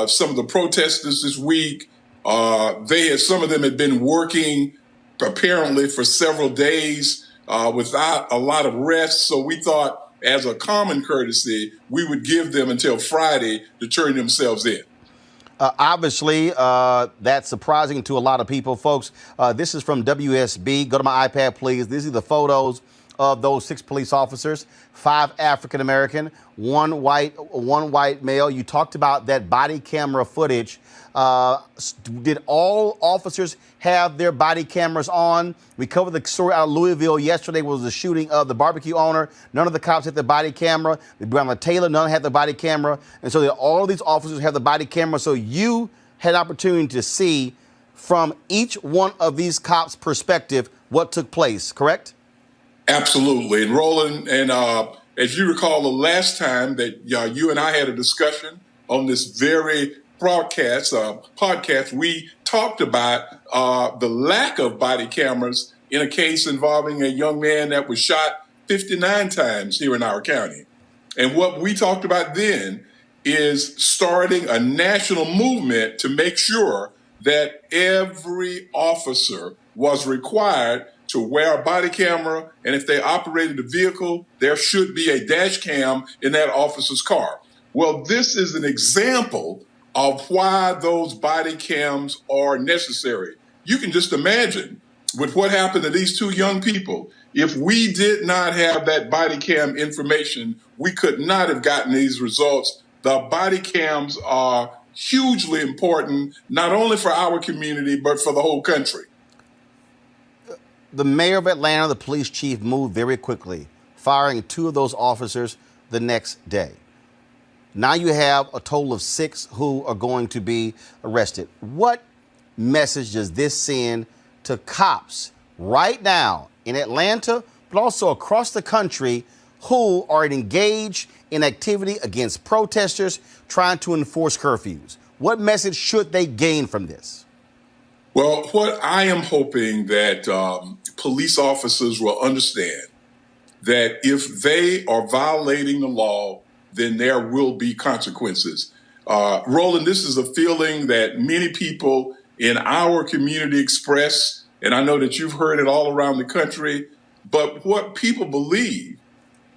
some of the protesters this week. Some of them had been working apparently for several days without a lot of rest. So we thought, as a common courtesy, we would give them until Friday to turn themselves in. Obviously, that's surprising to a lot of people. Folks, this is from WSB. Go to my iPad, please. These are the photos of those 6 police officers, 5 African-American, 1 white male. You talked about that body camera footage. Did all officers have their body cameras on? We covered the story out of Louisville yesterday was the shooting of the barbecue owner. None of the cops had the body camera. The Breonna Taylor, none had the body camera. And so all of these officers have the body camera. So you had opportunity to see from each one of these cops' perspective what took place, correct? Absolutely. And Roland, and as you recall, the last time that you and I had a discussion on this very podcast, we talked about the lack of body cameras in a case involving a young man that was shot 59 times here in our county. And what we talked about then is starting a national movement to make sure that every officer was required to wear a body camera, and if they operated a vehicle, there should be a dash cam in that officer's car. Well, this is an example of why those body cams are necessary. You can just imagine with what happened to these 2 young people. If we did not have that body cam information, we could not have gotten these results. The body cams are hugely important, not only for our community, but for the whole country. The mayor of Atlanta, the police chief, moved very quickly, firing 2 of those officers the next day. Now you have a total of 6 who are going to be arrested. What message does this send to cops right now in Atlanta, but also across the country, who are engaged in activity against protesters trying to enforce curfews? What message should they gain from this? Well, what I am hoping that police officers will understand that if they are violating the law, then there will be consequences. Roland, this is a feeling that many people in our community express, and I know that you've heard it all around the country, but what people believe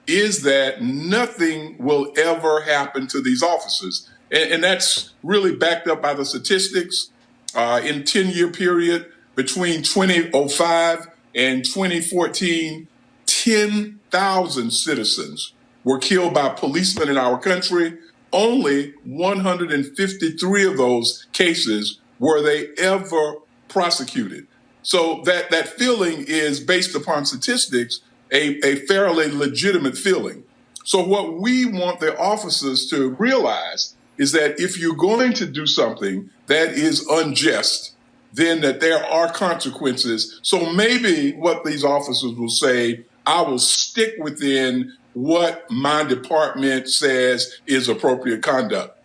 is that nothing will ever happen to these officers. And that's really backed up by the statistics. In 10-year period between 2005 and 2014, 10,000 citizens were killed by policemen in our country. Only 153 of those cases were they ever prosecuted. So that feeling is based upon statistics, a fairly legitimate feeling. So what we want the officers to realize is that if you're going to do something that is unjust, then that there are consequences. So maybe what these officers will say, I will stick within what my department says is appropriate conduct.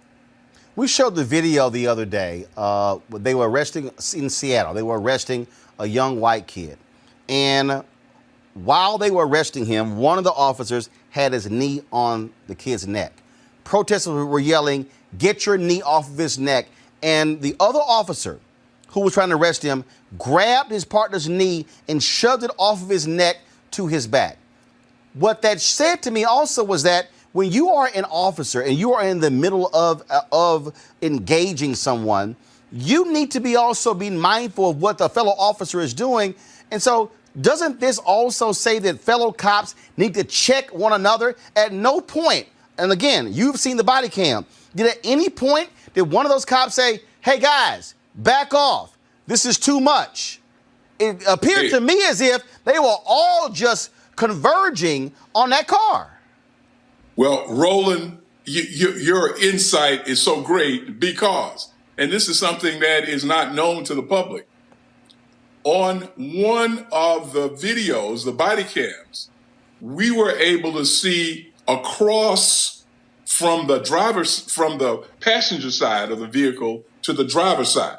We showed the video the other day. They were arresting in Seattle. They were arresting a young white kid. And while they were arresting him, one of the officers had his knee on the kid's neck. Protesters were yelling, "Get your knee off of his neck." And the other officer who was trying to arrest him grabbed his partner's knee and shoved it off of his neck to his back. What that said to me also was that when you are an officer and you are in the middle of engaging someone, you need to be also being mindful of what the fellow officer is doing. And so doesn't this also say that fellow cops need to check one another? At no point, and again, you've seen the body cam, did at any point did one of those cops say, "Hey guys, back off, this is too much"? It appeared to me as if they were all just converging on that car. Well, Roland, your insight is so great because, and this is something that is not known to the public, on one of the videos, the body cams, we were able to see across from the passenger side of the vehicle to the driver's side.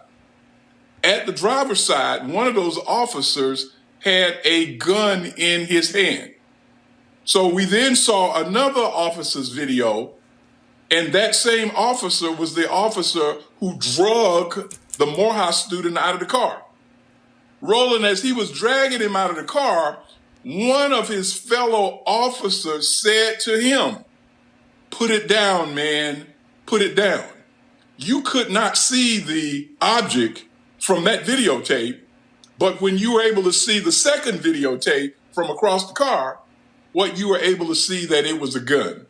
At the driver's side, one of those officers had a gun in his hand. So we then saw another officer's video, and that same officer was the officer who drug the Morehouse student out of the car. Roland, as he was dragging him out of the car, one of his fellow officers said to him, "Put it down, man, put it down." You could not see the object from that videotape, but when you were able to see the second videotape from across the car, what you were able to see that it was a gun.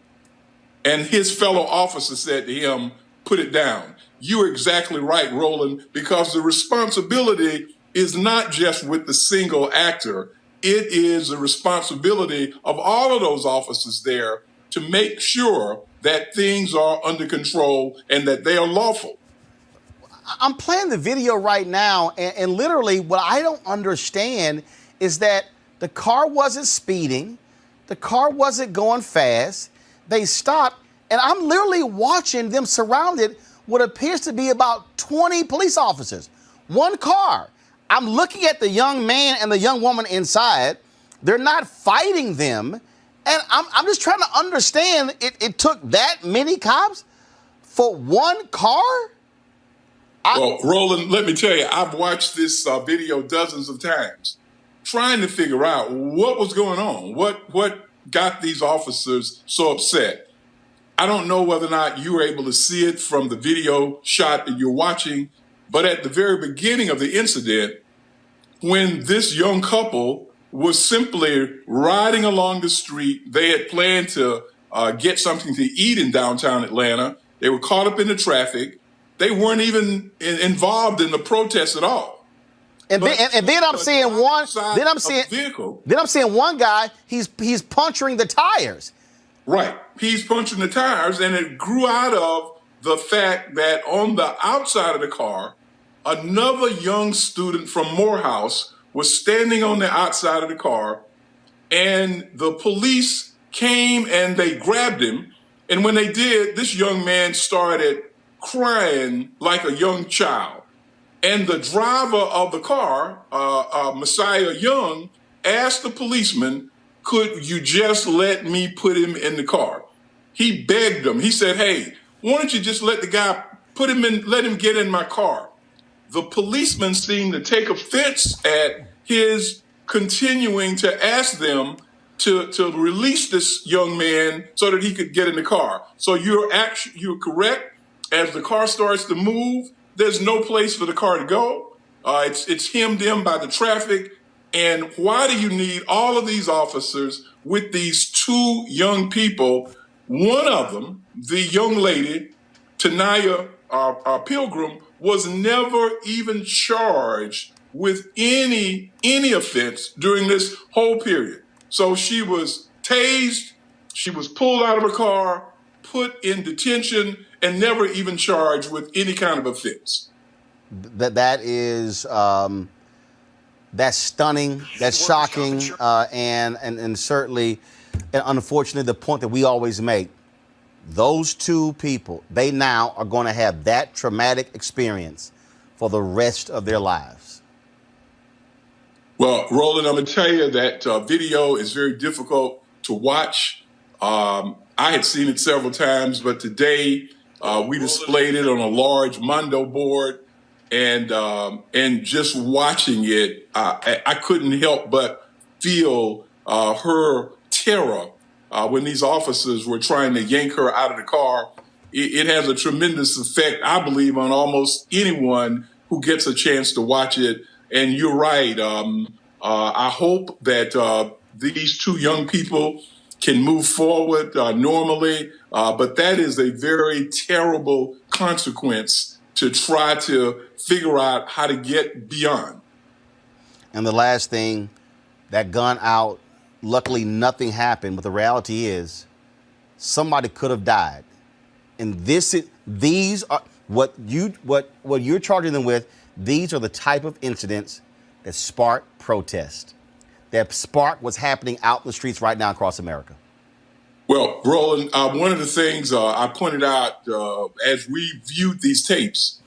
And his fellow officer said to him, "Put it down." You're exactly right, Roland, because the responsibility is not just with the single actor. It is the responsibility of all of those officers there to make sure that things are under control and that they are lawful. I'm playing the video right now, and literally what I don't understand is that the car wasn't speeding. The car wasn't going fast. They stopped, and I'm literally watching them surrounded what appears to be about 20 police officers. One car. I'm looking at the young man and the young woman inside. They're not fighting them. And I'm just trying to understand, it took that many cops for one car? Well, Roland, let me tell you, I've watched this video dozens of times, trying to figure out what was going on, what got these officers so upset. I don't know whether or not you were able to see it from the video shot that you're watching, but at the very beginning of the incident, when this young couple was simply riding along the street, they had planned to get something to eat in downtown Atlanta. They were caught up in the traffic. They weren't even involved in the protest at all. And then I'm seeing one. Then I'm seeing one guy. He's puncturing the tires. Right. He's punching the tires, and it grew out of the fact that on the outside of the car, another young student from Morehouse was standing on the outside of the car, and the police came and they grabbed him. And when they did, this young man started crying like a young child. And the driver of the car, Messiah Young, asked the policeman, "Could you just let me put him in the car?" He begged him. He said, "Hey, why don't you just let the guy let him get in my car?" The policeman seemed to take offense at his continuing to ask them to release this young man so that he could get in the car. So you're correct. As the car starts to move, there's no place for the car to go. It's hemmed in by the traffic. And why do you need all of these officers with these two young people? One of them, the young lady, Tanaya Pilgrim, was never even charged with any offense during this whole period. So she was tased, she was pulled out of her car, put in detention, and never even charged with any kind of offense. That is that's stunning, that's shocking, and certainly, and unfortunately, the point that we always make, those two people, they now are going to have that traumatic experience for the rest of their lives. Well, Roland, I'm going to tell you that video is very difficult to watch. I had seen it several times, but today we displayed it on a large Mondo board, and just watching it, I couldn't help but feel her terror when these officers were trying to yank her out of the car. It has a tremendous effect, I believe, on almost anyone who gets a chance to watch it. And you're right. I hope that these two young people can move forward normally. But that is a very terrible consequence to try to figure out how to get beyond. And the last thing, that gun out, luckily nothing happened, but the reality is somebody could have died. And these are what you're charging them with. These are the type of incidents that spark protest, that spark what's happening out in the streets right now across America. Well, Roland, one of the things I pointed out as we viewed these tapes,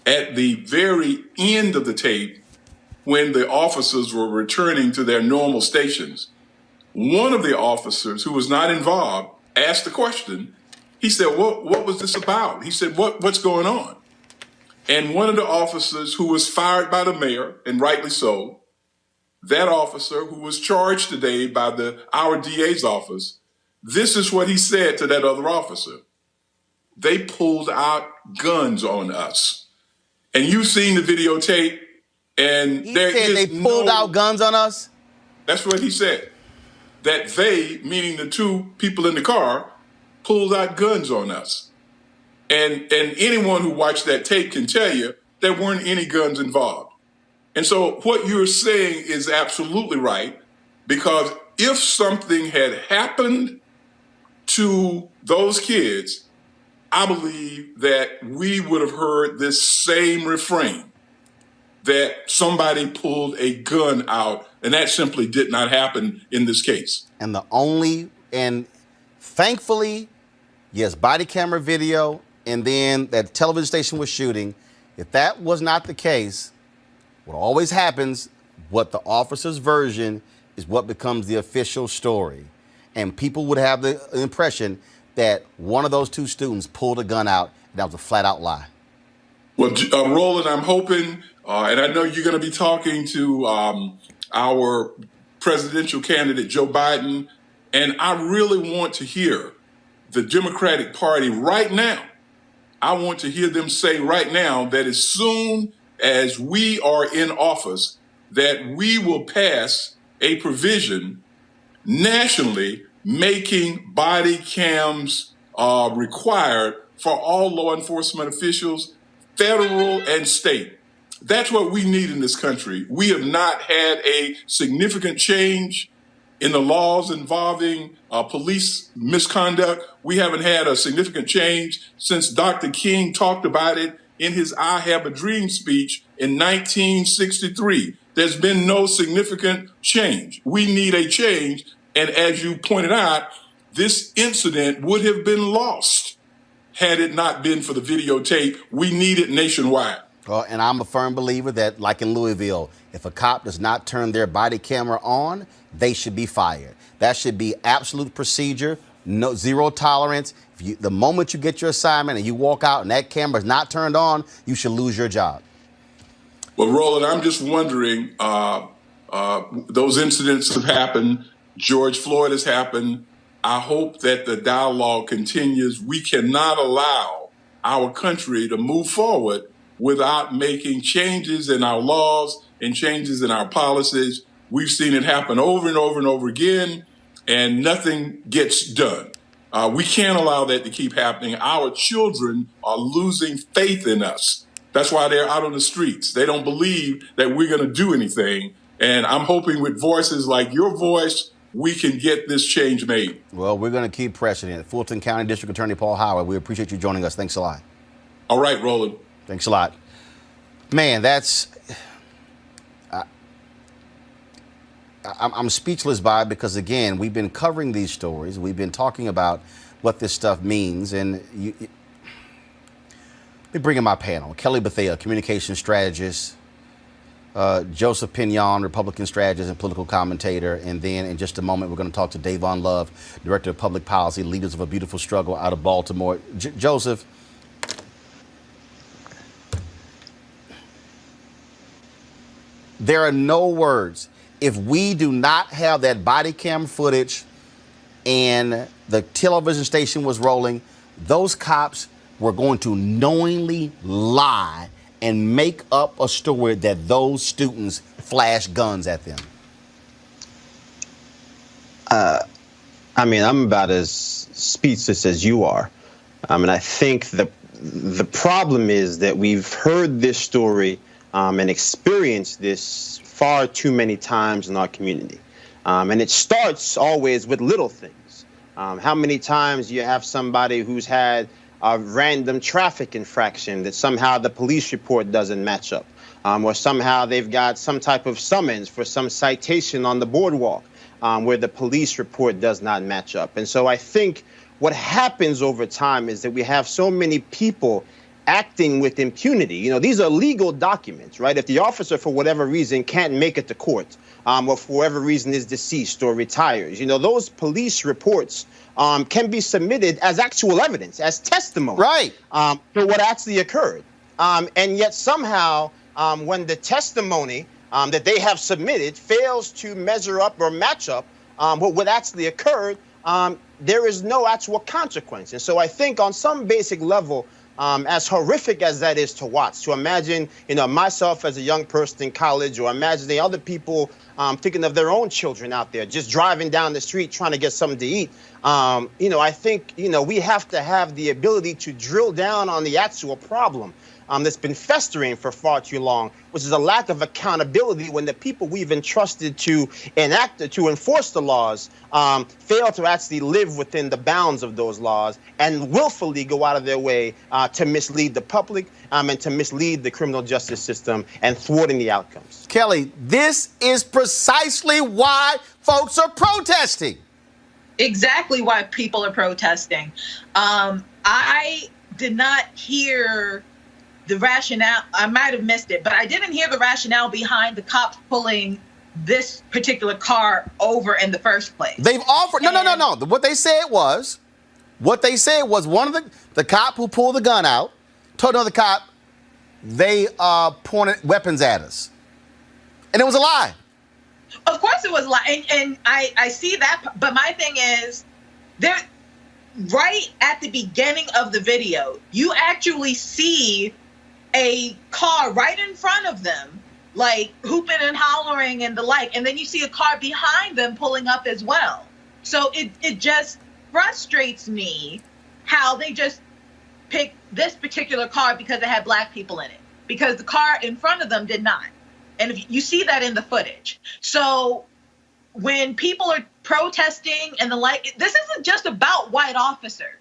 at the very end of the tape, when the officers were returning to their normal stations, one of the officers who was not involved asked the question. He said, what was this about? He said, what's going on? And one of the officers who was fired by the mayor, and rightly so, that officer who was charged today by our DA's office, this is what he said to that other officer. They pulled out guns on us. And you've seen the videotape, and he said they pulled out guns on us? That's what he said. That they, meaning the two people in the car, pulled out guns on us. And anyone who watched that tape can tell you there weren't any guns involved. And so what you're saying is absolutely right, because if something had happened to those kids, I believe that we would have heard this same refrain, that somebody pulled a gun out, and that simply did not happen in this case. And thankfully, yes, body camera video, and then that television station was shooting. If that was not the case, what always happens, what the officer's version is what becomes the official story. And people would have the impression that one of those two students pulled a gun out, and that was a flat out lie. Well, Roland, I'm hoping, and I know you're going to be talking to our presidential candidate, Joe Biden, and I really want to hear the Democratic Party right now. I want to hear them say right now that as soon as we are in office, that we will pass a provision nationally making body cams required for all law enforcement officials, federal and state. That's what we need in this country. We have not had a significant change in the laws involving police misconduct. We haven't had a significant change since Dr. King talked about it in his I Have a Dream speech in 1963. There's been no significant change. We need a change. And as you pointed out, this incident would have been lost had it not been for the videotape. We need it nationwide. Well, and I'm a firm believer that, like in Louisville, if a cop does not turn their body camera on, they should be fired. That should be absolute procedure, no zero tolerance. The moment you get your assignment and you walk out and that camera is not turned on, you should lose your job. Well, Roland, I'm just wondering, those incidents have happened. George Floyd has happened. I hope that the dialogue continues. We cannot allow our country to move forward without making changes in our laws and changes in our policies. We've seen it happen over and over and over again, and nothing gets done. We can't allow that to keep happening. Our children are losing faith in us. That's why they're out on the streets. They don't believe that we're going to do anything. And I'm hoping with voices like your voice, we can get this change made. Well, we're going to keep pressing it. Fulton County District Attorney Paul Howard, we appreciate you joining us. Thanks a lot. All right, Roland. Thanks a lot. Man, I'm speechless by it because, again, we've been covering these stories. We've been talking about what this stuff means. And let me bring in my panel. Kelly Bethea, communication strategist, Joseph Pinion, Republican strategist and political commentator. And then in just a moment, we're going to talk to Davon Love, Director of Public Policy, Leaders of a Beautiful Struggle out of Baltimore. Joseph, there are no words. If we do not have that body cam footage and the television station was rolling, those cops were going to knowingly lie and make up a story that those students flashed guns at them. I mean, I'm about as speechless as you are. And I think the problem is that we've heard this story and experienced this far too many times in our community. And it starts always with little things. How many times you have somebody who's had a random traffic infraction that somehow the police report doesn't match up, or somehow they've got some type of summons for some citation on the boardwalk where the police report does not match up. And so I think what happens over time is that we have so many people acting with impunity. You know, these are legal documents, right? If the officer, for whatever reason, can't make it to court, or for whatever reason is deceased or retires, you know, those police reports can be submitted as actual evidence, as testimony, right, for what actually occurred. And yet somehow, when the testimony that they have submitted fails to measure up or match up what actually occurred, there is no actual consequence. And so I think on some basic level, as horrific as that is to watch, to imagine, you know, myself as a young person in college, or imagining other people thinking of their own children out there just driving down the street trying to get something to eat. You know, I think, you know, we have to have the ability to drill down on the actual problem that's been festering for far too long, which is a lack of accountability when the people we've entrusted to enact, to enforce the laws, fail to actually live within the bounds of those laws and willfully go out of their way to mislead the public and to mislead the criminal justice system and thwarting the outcomes. Kelly, this is precisely why folks are protesting. Exactly why people are protesting. I did not hear the rationale. I might have missed it, but I didn't hear the rationale behind the cops pulling this particular car over in the first place. They've offered, no. What they said was one of the cop who pulled the gun out told another cop they pointed weapons at us. And it was a lie. Of course it was a lie. And I see that. But my thing is, there, right at the beginning of the video, you actually see a car right in front of them, like hooping and hollering and the like. And then you see a car behind them pulling up as well. So it just frustrates me how they just picked this particular car because it had black people in it, because the car in front of them did not. And if you see that in the footage. So when people are protesting and the like, this isn't just about white officers,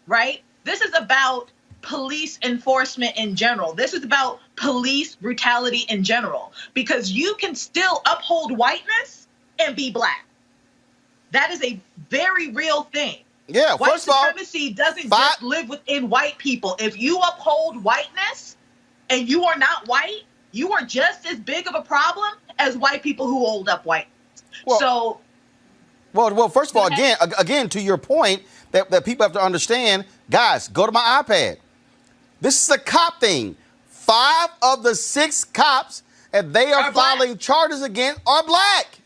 right? This is about police enforcement in general. This is about police brutality in general, because you can still uphold whiteness and be black. That is a very real thing. Yeah, white first of all, supremacy doesn't just live within white people. If you uphold whiteness and you are not white, you are just as big of a problem as white people who hold up whiteness. Well, first of all, again, to your point that people have to understand, guys, go to my iPad. This is a cop thing. 5 of the 6 cops that they are filing charges against are black.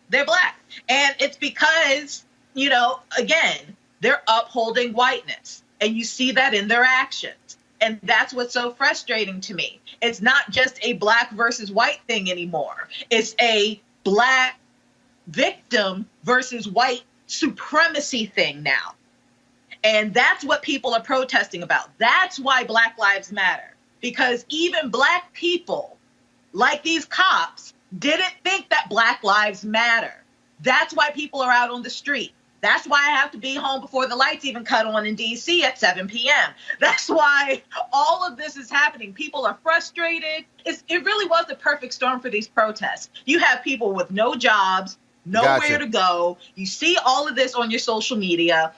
They're black. And it's because, you know, again, they're upholding whiteness. And you see that in their actions. And that's what's so frustrating to me. It's not just a black versus white thing anymore. It's a black victim versus white supremacy thing now. And that's what people are protesting about. That's why Black Lives Matter. Because even black people, like these cops, didn't think that Black Lives Matter. That's why people are out on the street. That's why I have to be home before the lights even cut on in D.C. at 7 p.m. That's why all of this is happening. People are frustrated. It really was the perfect storm for these protests. You have people with no jobs, nowhere to go. You see all of this on your social media.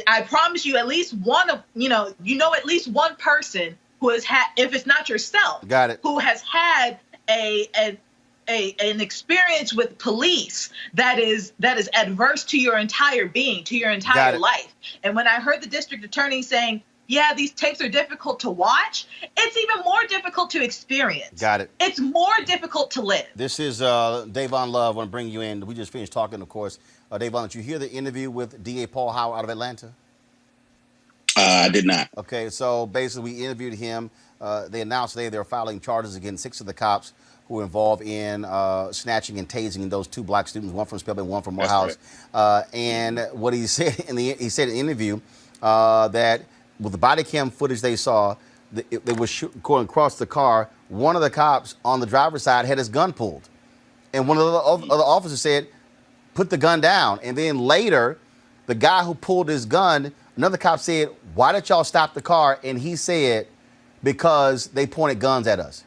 I promise you, at least one of, at least one person who has had, if it's not yourself, who has had an experience with police that is adverse to your entire being, to your entire life. And when I heard the district attorney saying, yeah, these tapes are difficult to watch, it's even more difficult to experience. Got it. It's more difficult to live. This is Davon Love. I want to bring you in. We just finished talking, of course. Davon, did you hear the interview with DA Paul Howard out of Atlanta? I did not. Okay, so basically we interviewed him. They announced today they're filing charges against 6 of the cops who were involved in snatching and tasing those 2 black students, one from Spelman, one from Morehouse. And what he said in the interview that with the body cam footage they saw, they were going across the car. One of the cops on the driver's side had his gun pulled, and one of the other officers said, "Put the gun down." And then later, the guy who pulled his gun, another cop said, "Why did y'all stop the car?" And he said, "Because they pointed guns at us."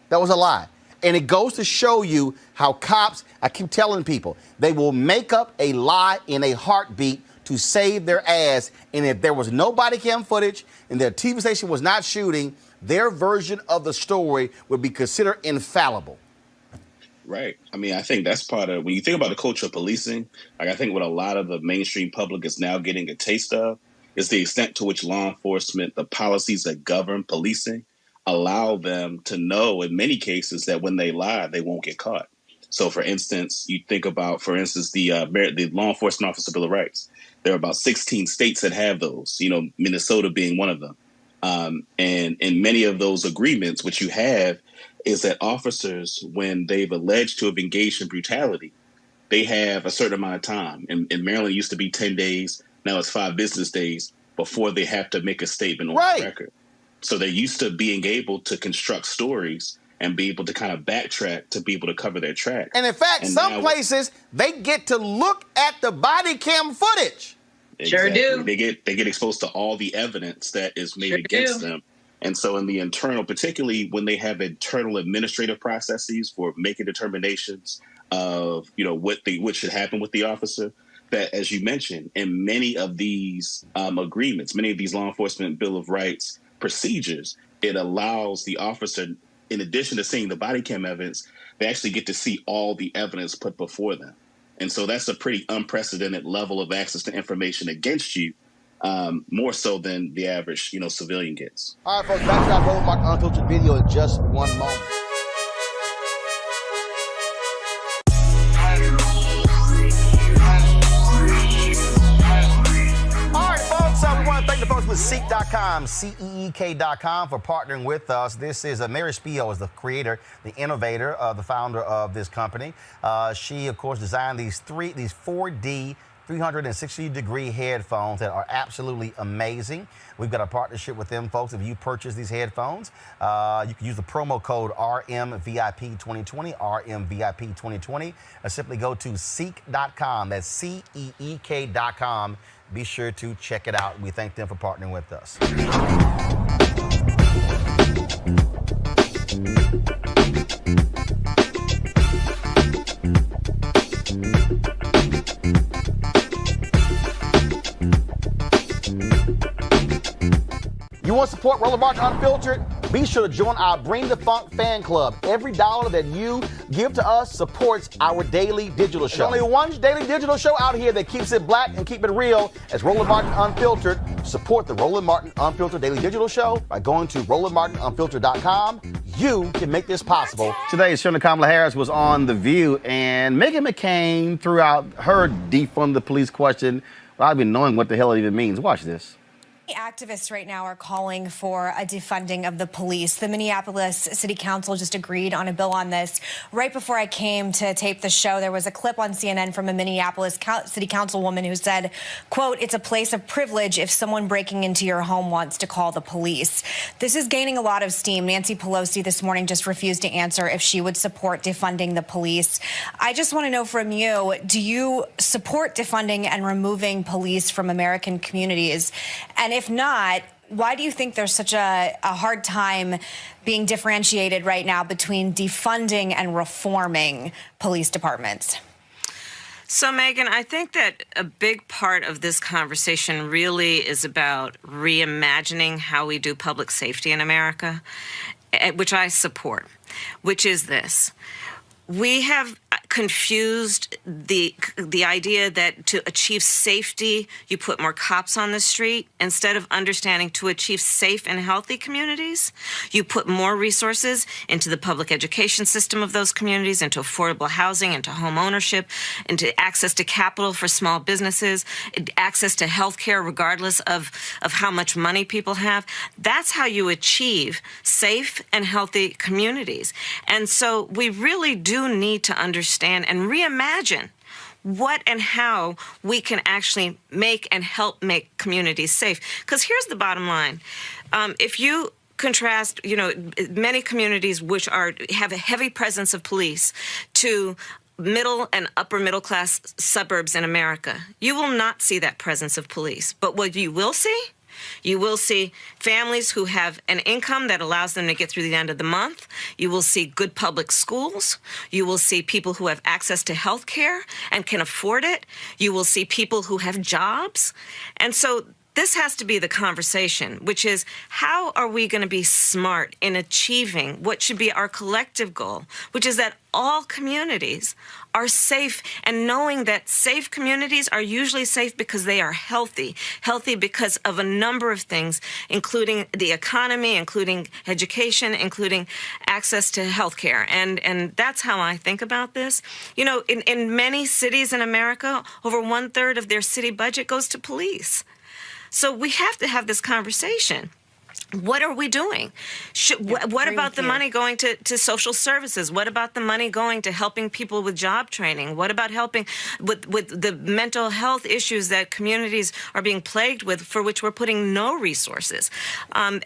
That was a lie. And it goes to show you how cops, I keep telling people, they will make up a lie in a heartbeat to save their ass. And if there was no body cam footage and their TV station was not shooting, their version of the story would be considered infallible. Right. I mean, I think that's part of, when you think about the culture of policing, like I think what a lot of the mainstream public is now getting a taste of is the extent to which law enforcement, the policies that govern policing, allow them to know in many cases that when they lie, they won't get caught. So, for instance, you think about, for instance, the Law Enforcement Officer Bill of Rights. There are about 16 states that have those, you know, Minnesota being one of them. And in many of those agreements, what you have is that officers, when they've alleged to have engaged in brutality, they have a certain amount of time. In Maryland, it used to be 10 days. Now it's 5 business days before they have to make a statement on the record. So they're used to being able to construct stories and be able to kind of backtrack to be able to cover their tracks. And in fact, some places, they get to look at the body cam footage. Exactly. Sure do. They get exposed to all the evidence that is made against them. And so in the internal, particularly when they have internal administrative processes for making determinations of, you know, what should happen with the officer, that, as you mentioned, in many of these agreements, many of these law enforcement Bill of Rights procedures, it allows the officer, in addition to seeing the body cam evidence, they actually get to see all the evidence put before them. And so that's a pretty unprecedented level of access to information against you, more so than the average, you know, civilian gets. All right, folks, back to that Roland Martin Unfiltered video in just one moment. Thank the folks with Seek.com, CEEK.com, for partnering with us. This is Mary Spio, is the creator, the innovator, the founder of this company. She, of course, designed these 4D 360-degree headphones that are absolutely amazing. We've got a partnership with them, folks. If you purchase these headphones, you can use the promo code RMVIP2020, RMVIP2020. Simply go to Seek.com. That's CEEK.com. Be sure to check it out. We thank them for partnering with us. You want to support Roland Martin Unfiltered? Be sure to join our Bring the Funk fan club. Every dollar that you give to us supports our daily digital show. There's only one daily digital show out here that keeps it black and keep it real. As Roland Martin Unfiltered. Support the Roland Martin Unfiltered daily digital show by going to RolandMartinUnfiltered.com. You can make this possible. Today, Senator Kamala Harris was on The View, and Meghan McCain threw out her defund the police question without even knowing what the hell it even means. Watch this. Activists right now are calling for a defunding of the police. The Minneapolis City Council just agreed on a bill on this. Right before I came to tape the show, there was a clip on CNN from a Minneapolis City Councilwoman who said, quote, "It's a place of privilege if someone breaking into your home wants to call the police." This is gaining a lot of steam. Nancy Pelosi this morning just refused to answer if she would support defunding the police. I just want to know from you, do you support defunding and removing police from American communities? And if not, why do you think there's such a hard time being differentiated right now between defunding and reforming police departments? So, Megan, I think that a big part of this conversation really is about reimagining how we do public safety in America, which I support, which is this. we have confused the idea that to achieve safety, you put more cops on the street, instead of understanding to achieve safe and healthy communities, you put more resources into the public education system of those communities, into affordable housing, into home ownership, into access to capital for small businesses, access to health care regardless of how much money people have. That's how you achieve safe and healthy communities. And so we really do need to understand and reimagine what and how we can actually make and help make communities safe. Because here's the bottom line. If you contrast, many communities which have a heavy presence of police to middle and upper middle class suburbs in America, you will not see that presence of police. But what you will see families who have an income that allows them to get through the end of the month. You will see good public schools. You will see people who have access to health care and can afford it. You will see people who have jobs. And so this has to be the conversation, which is how are we going to be smart in achieving what should be our collective goal, which is that all communities are safe, and knowing that safe communities are usually safe because they are healthy because of a number of things, including the economy, including education, including access to health care. And that's how I think about this. In many cities in America, over 1/3 of their city budget goes to police. So we have to have this conversation. What are we doing? What about the money going to social services? What about the money going to helping people with job training? What about helping with the mental health issues that communities are being plagued with, for which we're putting no resources? And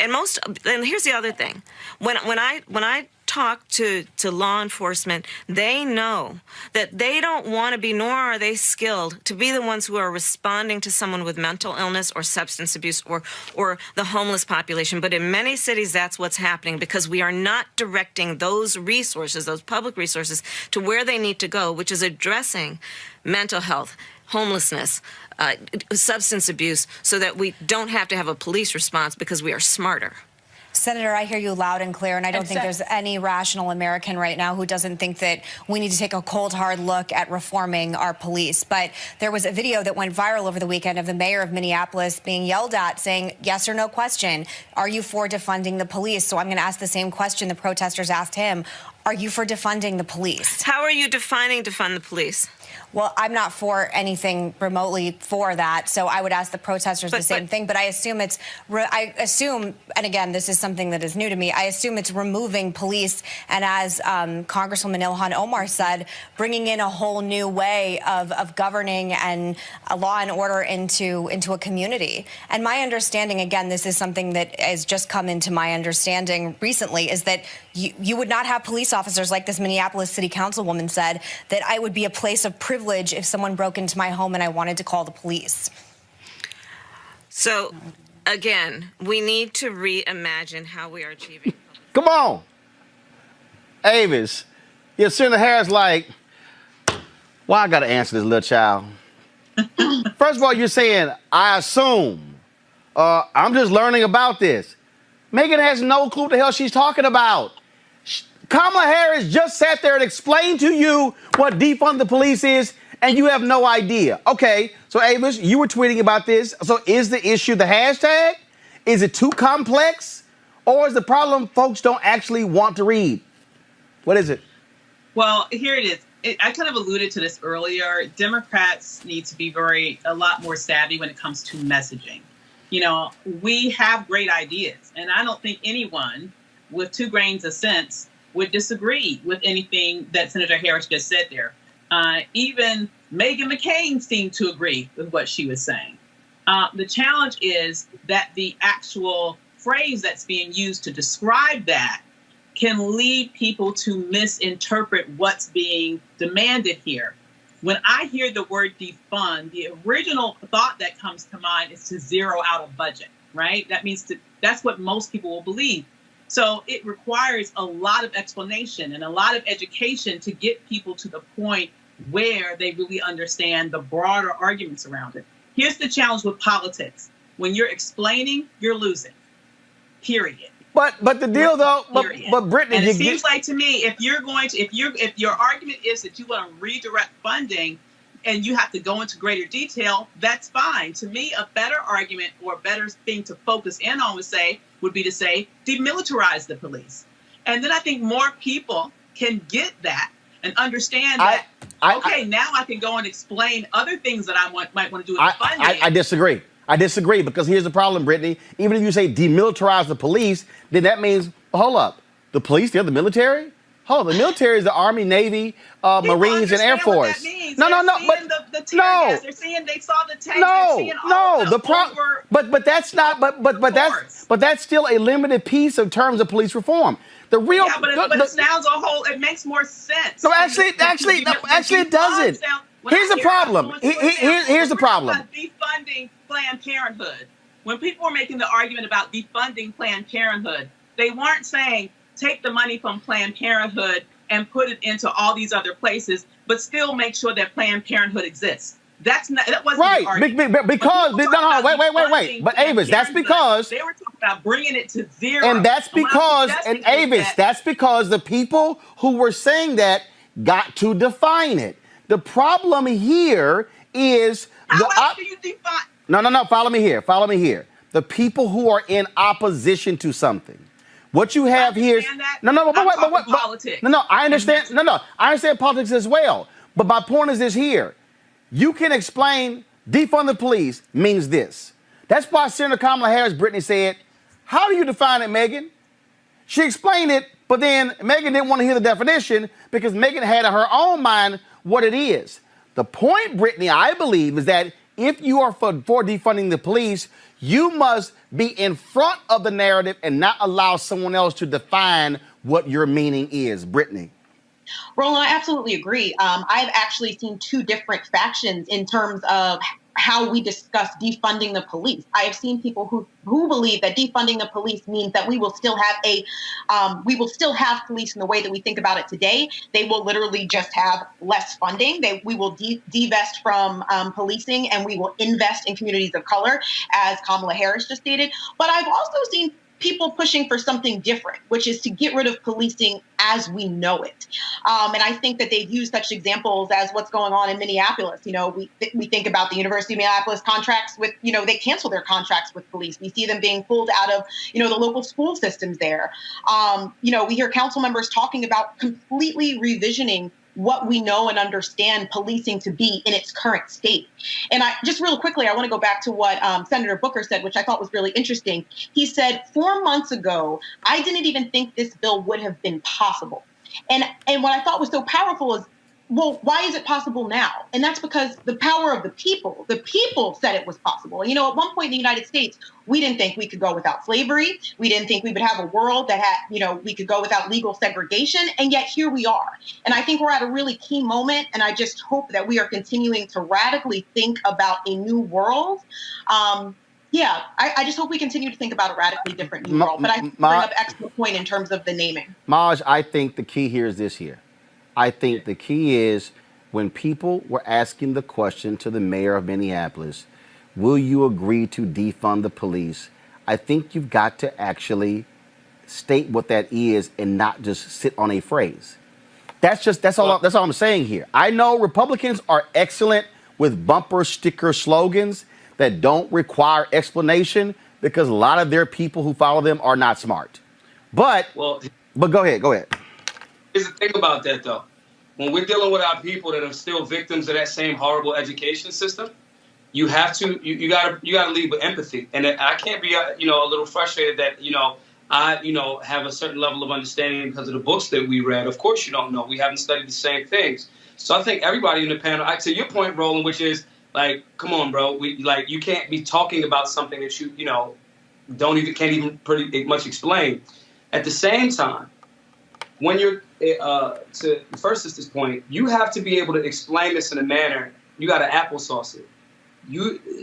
here's the other thing. When I talk to law enforcement, they know that they don't want to be, nor are they skilled to be the ones who are responding to someone with mental illness or substance abuse or the homeless population. But in many cities, that's what's happening, because we are not directing those resources, those public resources, to where they need to go, which is addressing mental health, homelessness, substance abuse, so that we don't have to have a police response because we are smarter. Senator, I hear you loud and clear, and I don't think there's any rational American right now who doesn't think that we need to take a cold, hard look at reforming our police. But there was a video that went viral over the weekend of the mayor of Minneapolis being yelled at, saying, yes or no question, are you for defunding the police? So I'm going to ask the same question the protesters asked him. Are you for defunding the police? How are you defining defund the police? Well, I'm not for anything remotely for that, so I would ask the protesters the same thing. But I assume and again, this is something that is new to me, I assume it's removing police, and as Congresswoman Ilhan Omar said, bringing in a whole new way of governing and a law and order into a community. And my understanding, again, this is something that has just come into my understanding recently, is that you would not have police officers like this Minneapolis City Councilwoman said, that I would be a place of privilege if someone broke into my home and I wanted to call the police. So, again, we need to reimagine how we are achieving. Come on. Avis, Senator Harris like, well, I got to answer this little child. First of all, you're saying, I assume. I'm just learning about this. Meghan has no clue what the hell she's talking about. Kamala Harris just sat there and explained to you what defund the police is, and you have no idea. Okay, so Avis, you were tweeting about this. So is the issue the hashtag? Is it too complex? Or is the problem folks don't actually want to read? What is it? Well, here it is. I kind of alluded to this earlier. Democrats need to be a lot more savvy when it comes to messaging. We have great ideas, and I don't think anyone with 2 grains of sense would disagree with anything that Senator Harris just said there. Even Meghan McCain seemed to agree with what she was saying. The challenge is that the actual phrase that's being used to describe that can lead people to misinterpret what's being demanded here. When I hear the word defund, the original thought that comes to mind is to zero out a budget, right? That's what most people will believe. So it requires a lot of explanation and a lot of education to get people to the point where they really understand the broader arguments around it. Here's the challenge with politics. When you're explaining, you're losing, period. But the deal though, but Brittany, and it seems like to me, if your argument is that you want to redirect funding, and you have to go into greater detail, that's fine. To me, a better argument or a better thing to focus in on would be to say demilitarize the police, and then I think more people can get that and understand that. Now I can go and explain other things that I might want to do with funding. I disagree. I disagree because here's the problem, Brittany. Even if you say demilitarize the police, then that means, hold up, the police, they're the military? Hold on, the military is the Army, Navy, Marines, and Air Force. No. They're seeing they saw the tanks. But that's not. But that's still a limited piece of terms of police reform. The real. Yeah, but it sounds a whole. It makes more sense. No, actually, it doesn't. Here's the problem. Here's the problem. Defunding Planned Parenthood. When people were making the argument about defunding Planned Parenthood, they weren't saying take the money from Planned Parenthood and put it into all these other places, but still make sure that Planned Parenthood exists. That wasn't right. The argument. Because wait. But Avis, that's because they were talking about bringing it to zero. And that's because, that's because the people who were saying that got to define it. The problem here is how else do you define? No. Follow me here. The people who are in opposition to something. What you have here is politics. I understand. I understand politics as well. But my point is this here. You can explain defund the police means this. That's why Senator Kamala Harris, Brittany said, how do you define it, Meghan? She explained it, but then Meghan didn't want to hear the definition because Meghan had in her own mind what it is. The point, Brittany, I believe, is that if you are for defunding the police, you must be in front of the narrative and not allow someone else to define what your meaning is. Brittany. Roland, I absolutely agree. I've actually seen two different factions in terms of how we discuss defunding the police. I have seen people who believe that defunding the police means that we will still have police in the way that we think about it today. They will literally just have less funding. We will divest from policing, and we will invest in communities of color, as Kamala Harris just stated. But I've also seen people pushing for something different, which is to get rid of policing as we know it. And I think that they've used such examples as what's going on in Minneapolis. We think about the University of Minneapolis contracts with, they cancel their contracts with police. We see them being pulled out of, the local school systems there. We hear council members talking about completely revisioning what we know and understand policing to be in its current state. And just real quickly, I want to go back to what Senator Booker said, which I thought was really interesting. He said 4 months ago, I didn't even think this bill would have been possible. And what I thought was so powerful is, well, why is it possible now? And that's because the power of the people said it was possible. And, at one point in the United States, we didn't think we could go without slavery. We didn't think we would have a world that had, we could go without legal segregation. And yet here we are. And I think we're at a really key moment. And I just hope that we are continuing to radically think about a new world. I just hope we continue to think about a radically different new world. But I bring up an excellent point in terms of the naming. Maj, I think the key here is this here. I think the key is when people were asking the question to the mayor of Minneapolis, will you agree to defund the police? I think you've got to actually state what that is and not just sit on a phrase. That's all I'm saying here. I know Republicans are excellent with bumper sticker slogans that don't require explanation because a lot of their people who follow them are not smart. But go ahead. Here's the thing about that, though. When we're dealing with our people that are still victims of that same horrible education system, you have to, you gotta lead with empathy. And I can't be, a little frustrated that, I, have a certain level of understanding because of the books that we read. Of course, you don't know. We haven't studied the same things. So I think everybody in the panel, to your point, Roland, which is like, come on, bro. You can't be talking about something that can't even pretty much explain. At the same time, when you're to the first sister's point, you have to be able to explain this in a manner. You got to applesauce it.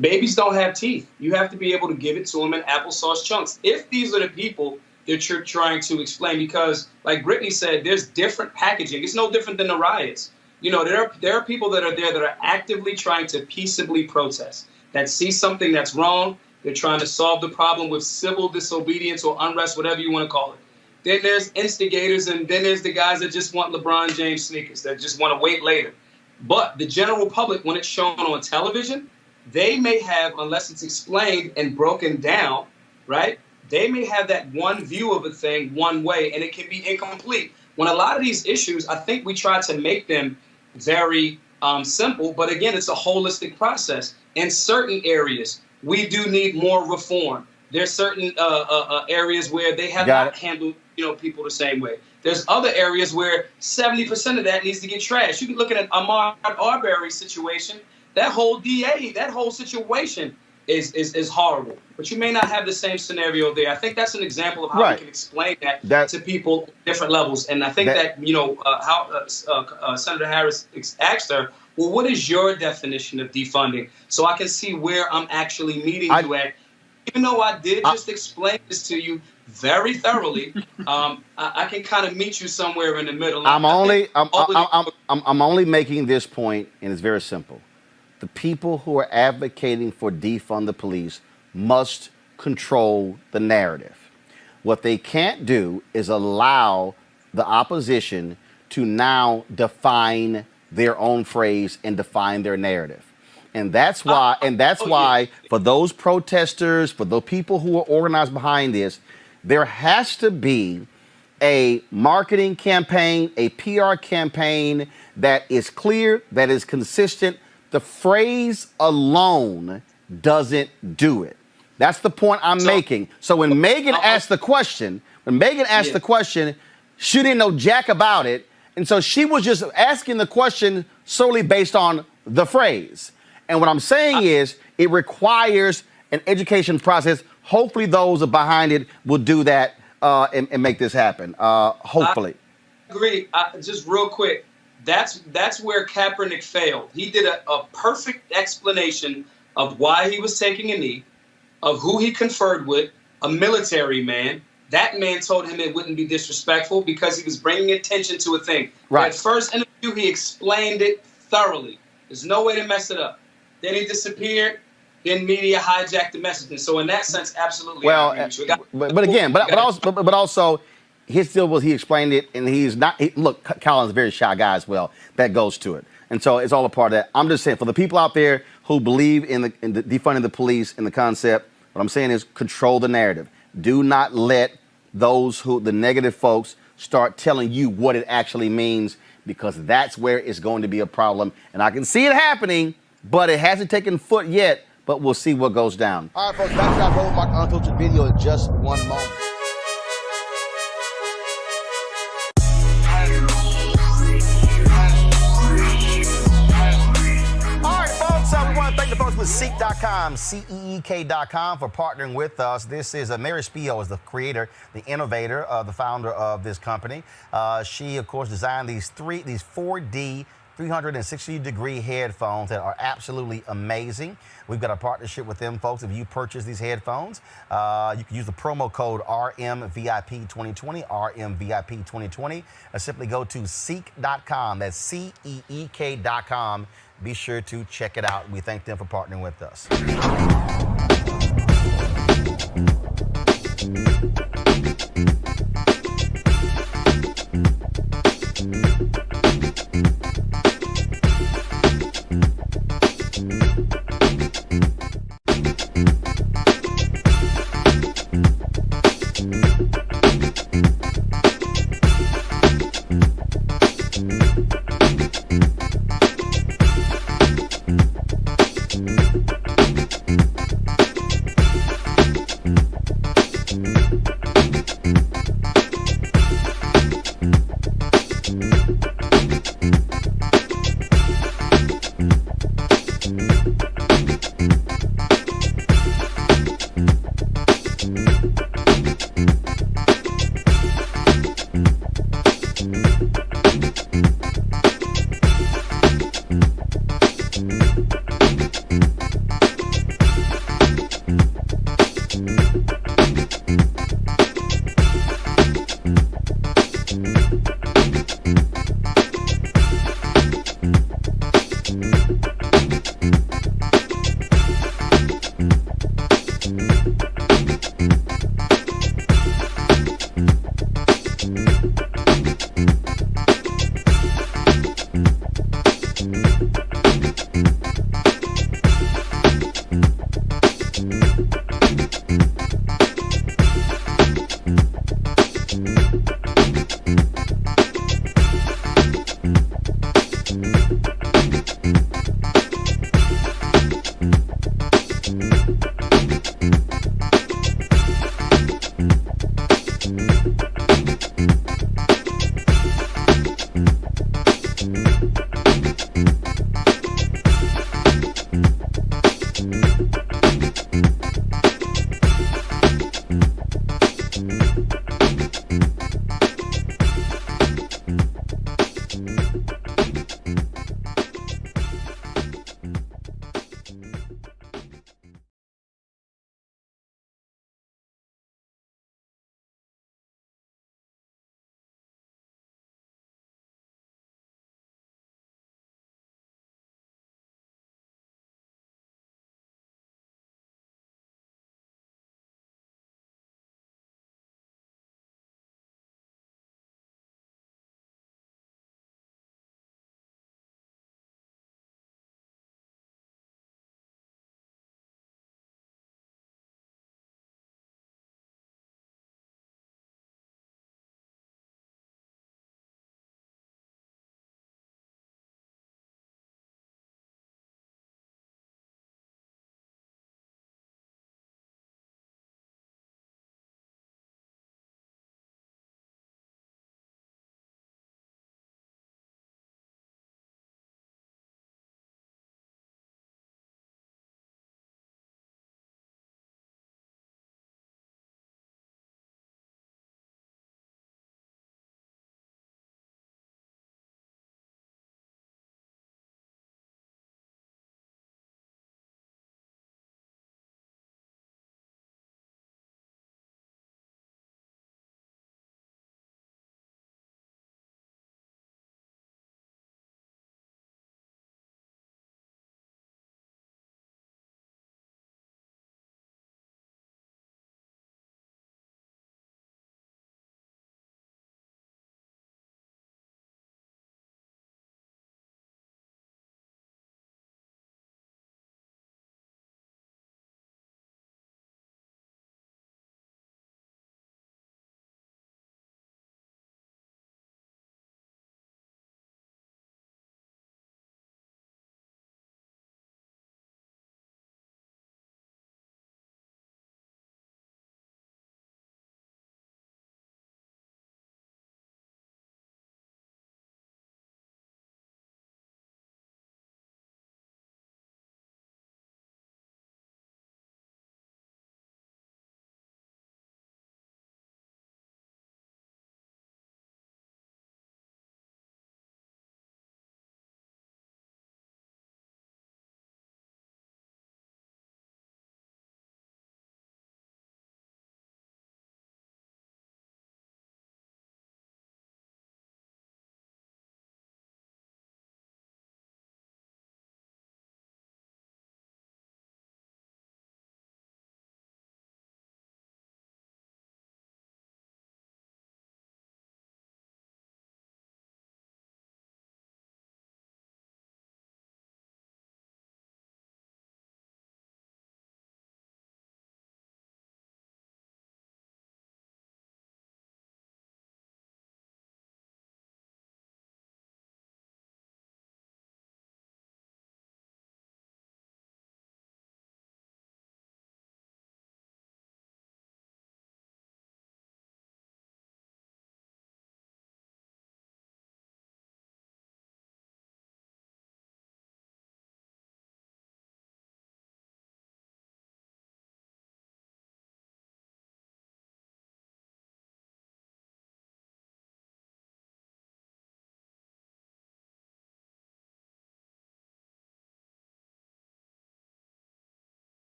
Babies don't have teeth. You have to be able to give it to them in applesauce chunks. If these are the people that you're trying to explain, because like Brittany said, there's different packaging. It's no different than the riots. There are people that are there that are actively trying to peaceably protest, that see something that's wrong They're trying to solve the problem with civil disobedience or unrest, whatever you want to call it. Then there's instigators, and then there's the guys that just want LeBron James sneakers, that just want to wait later. But the general public, when it's shown on television, they may have, unless it's explained and broken down, right? They may have that one view of a thing one way, and it can be incomplete. When a lot of these issues, I think we try to make them very simple, but again, it's a holistic process. In certain areas, we do need more reform. There's certain arears where they have not handled, people the same way. There's other areas where 70% of that needs to get trashed. You can look at an Ahmaud Arbery situation. That whole DA, that whole situation is horrible. But you may not have the same scenario there. I think that's an example of how we can explain that to people at different levels. And I think how Senator Harris asked her, well, what is your definition of defunding? So I can see where I'm actually meeting you at. Even though I did just explain this to you very thoroughly, I can kind of meet you somewhere in the middle. I'm only making this point, and it's very simple. The people who are advocating for defund the police must control the narrative. What they can't do is allow the opposition to now define their own phrase and define their narrative. And that's why, for those protesters, for the people who are organized behind this, there has to be a marketing campaign, a PR campaign that is clear, that is consistent. The phrase alone doesn't do it. That's the point I'm making. So when Meghan asked the question, she didn't know jack about it. And so she was just asking the question solely based on the phrase. And what I'm saying is it requires an education process. Hopefully those behind it will do that and make this happen. Hopefully. I agree. Just real quick. That's where Kaepernick failed. He did a perfect explanation of why he was taking a knee, of who he conferred with, a military man. That man told him it wouldn't be disrespectful because he was bringing attention to a thing. Right. That first interview, he explained it thoroughly. There's no way to mess it up. Then he disappeared. Then media hijacked the message. And so in that sense, absolutely. Well, but also, his deal was he explained it, and he's not. Look, Colin's a very shy guy as well. That goes to it, and so it's all a part of that. I'm just saying, for the people out there who believe in the defunding the police and the concept, what I'm saying is control the narrative. Do not let the negative folks start telling you what it actually means, because that's where it's going to be a problem. And I can see it happening, but it hasn't taken foot yet. But we'll see what goes down. All right, folks, back to our Roland Mark Unfiltered video in just one moment. We want to thank the folks with Seek.com, CEEK.com, for partnering with us. This is Mary Spio is the creator, the innovator, the founder of this company. She, of course, designed these 4D 360-degree headphones that are absolutely amazing. We've got a partnership with them, folks. If you purchase these headphones, you can use the promo code RMVIP2020, RMVIP2020. Simply go to Seek.com. That's CEEK.com. Be sure to check it out. We thank them for partnering with us.